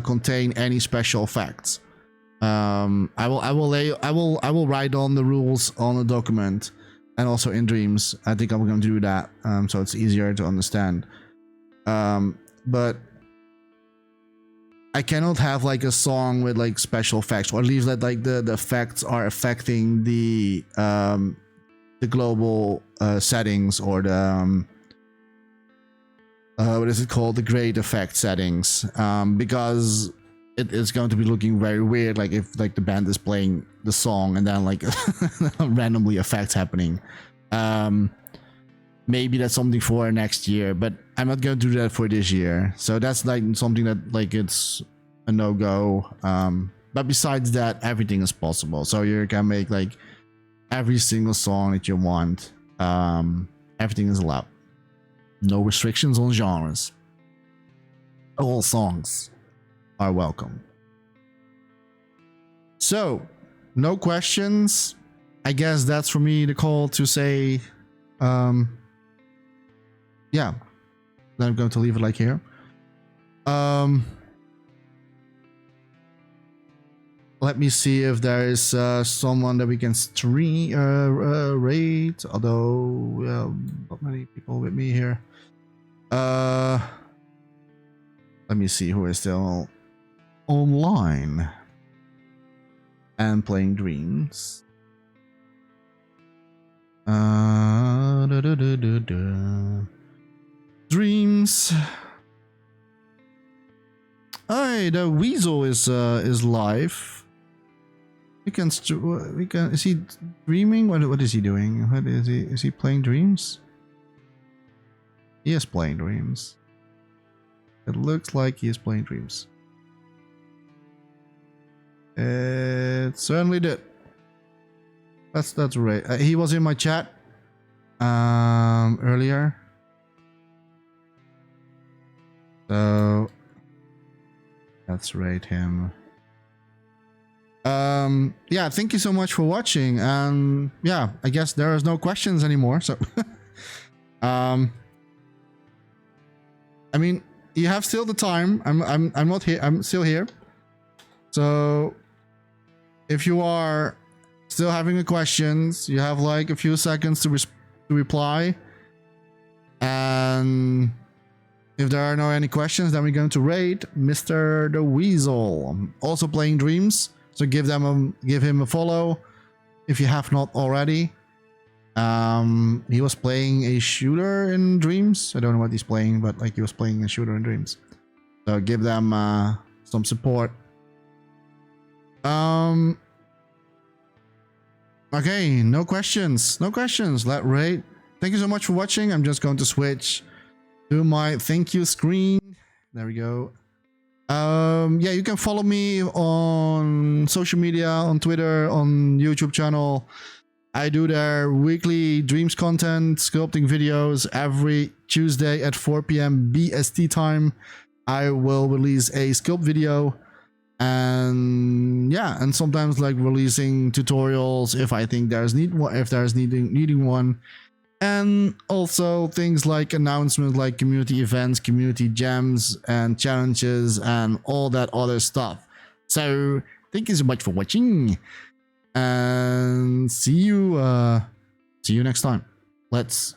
contain any special effects. I will write on the rules on the document, and also in Dreams. I think I'm going to do that, so it's easier to understand. But I cannot have like a song with like special effects, or at least that like the effects are affecting the global settings, or the what is it called, the great effect settings, because it is going to be looking very weird, like if like the band is playing the song and then like randomly effects happening. Maybe that's something for next year, but I'm not going to do that for this year. So that's like something that like it's a no-go. But besides that, everything is possible. So you can make like every single song that you want. Everything is allowed. No restrictions on genres. All songs are welcome. So, no questions. I guess that's for me the call to say, yeah, then I'm going to leave it like here. Let me see if there is someone that we can stream rate. Although not many people with me here. Let me see who is still online. and playing dreams. Da, da, da, da, da. Dreams. Hey, the weasel is live. We can is he dreaming? What is he doing? What is he playing dreams? He is playing dreams. It looks like he is playing dreams. It certainly did. That's right. He was in my chat earlier. So that's right, him. Yeah, thank you so much for watching. And yeah, I guess there is no questions anymore. So I mean, you have still the time. I'm not here. I'm still here. So if you are still having a questions, you have like a few seconds to reply. And if there are no any questions, then we're going to rate Mr. the Weasel. I'm also playing Dreams, so give him a follow if you have not already. He was playing a shooter in Dreams. I don't know what he's playing, but like he was playing a shooter in Dreams. So give them some support. Okay, no questions. Let rate. Thank you so much for watching. I'm just going to switch to my thank you screen. There we go. Yeah, you can follow me on social media, on Twitter, on YouTube channel. I do their weekly dreams content, sculpting videos every Tuesday at 4 p.m. BST time. I will release a sculpt video. And yeah, and sometimes like releasing tutorials if I think needing one, and also things like announcements like community events, community jams and challenges and all that other stuff. So thank you so much for watching and see you next time. Let's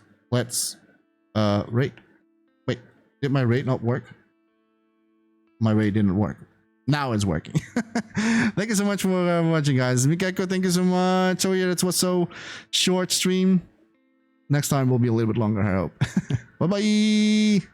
rate. Wait, did my rate not work? My rate didn't work. Now it's working. Thank you so much for watching, guys. Mikeko, thank you so much. Oh yeah, that was so short stream. Next time will be a little bit longer, I hope. Bye bye.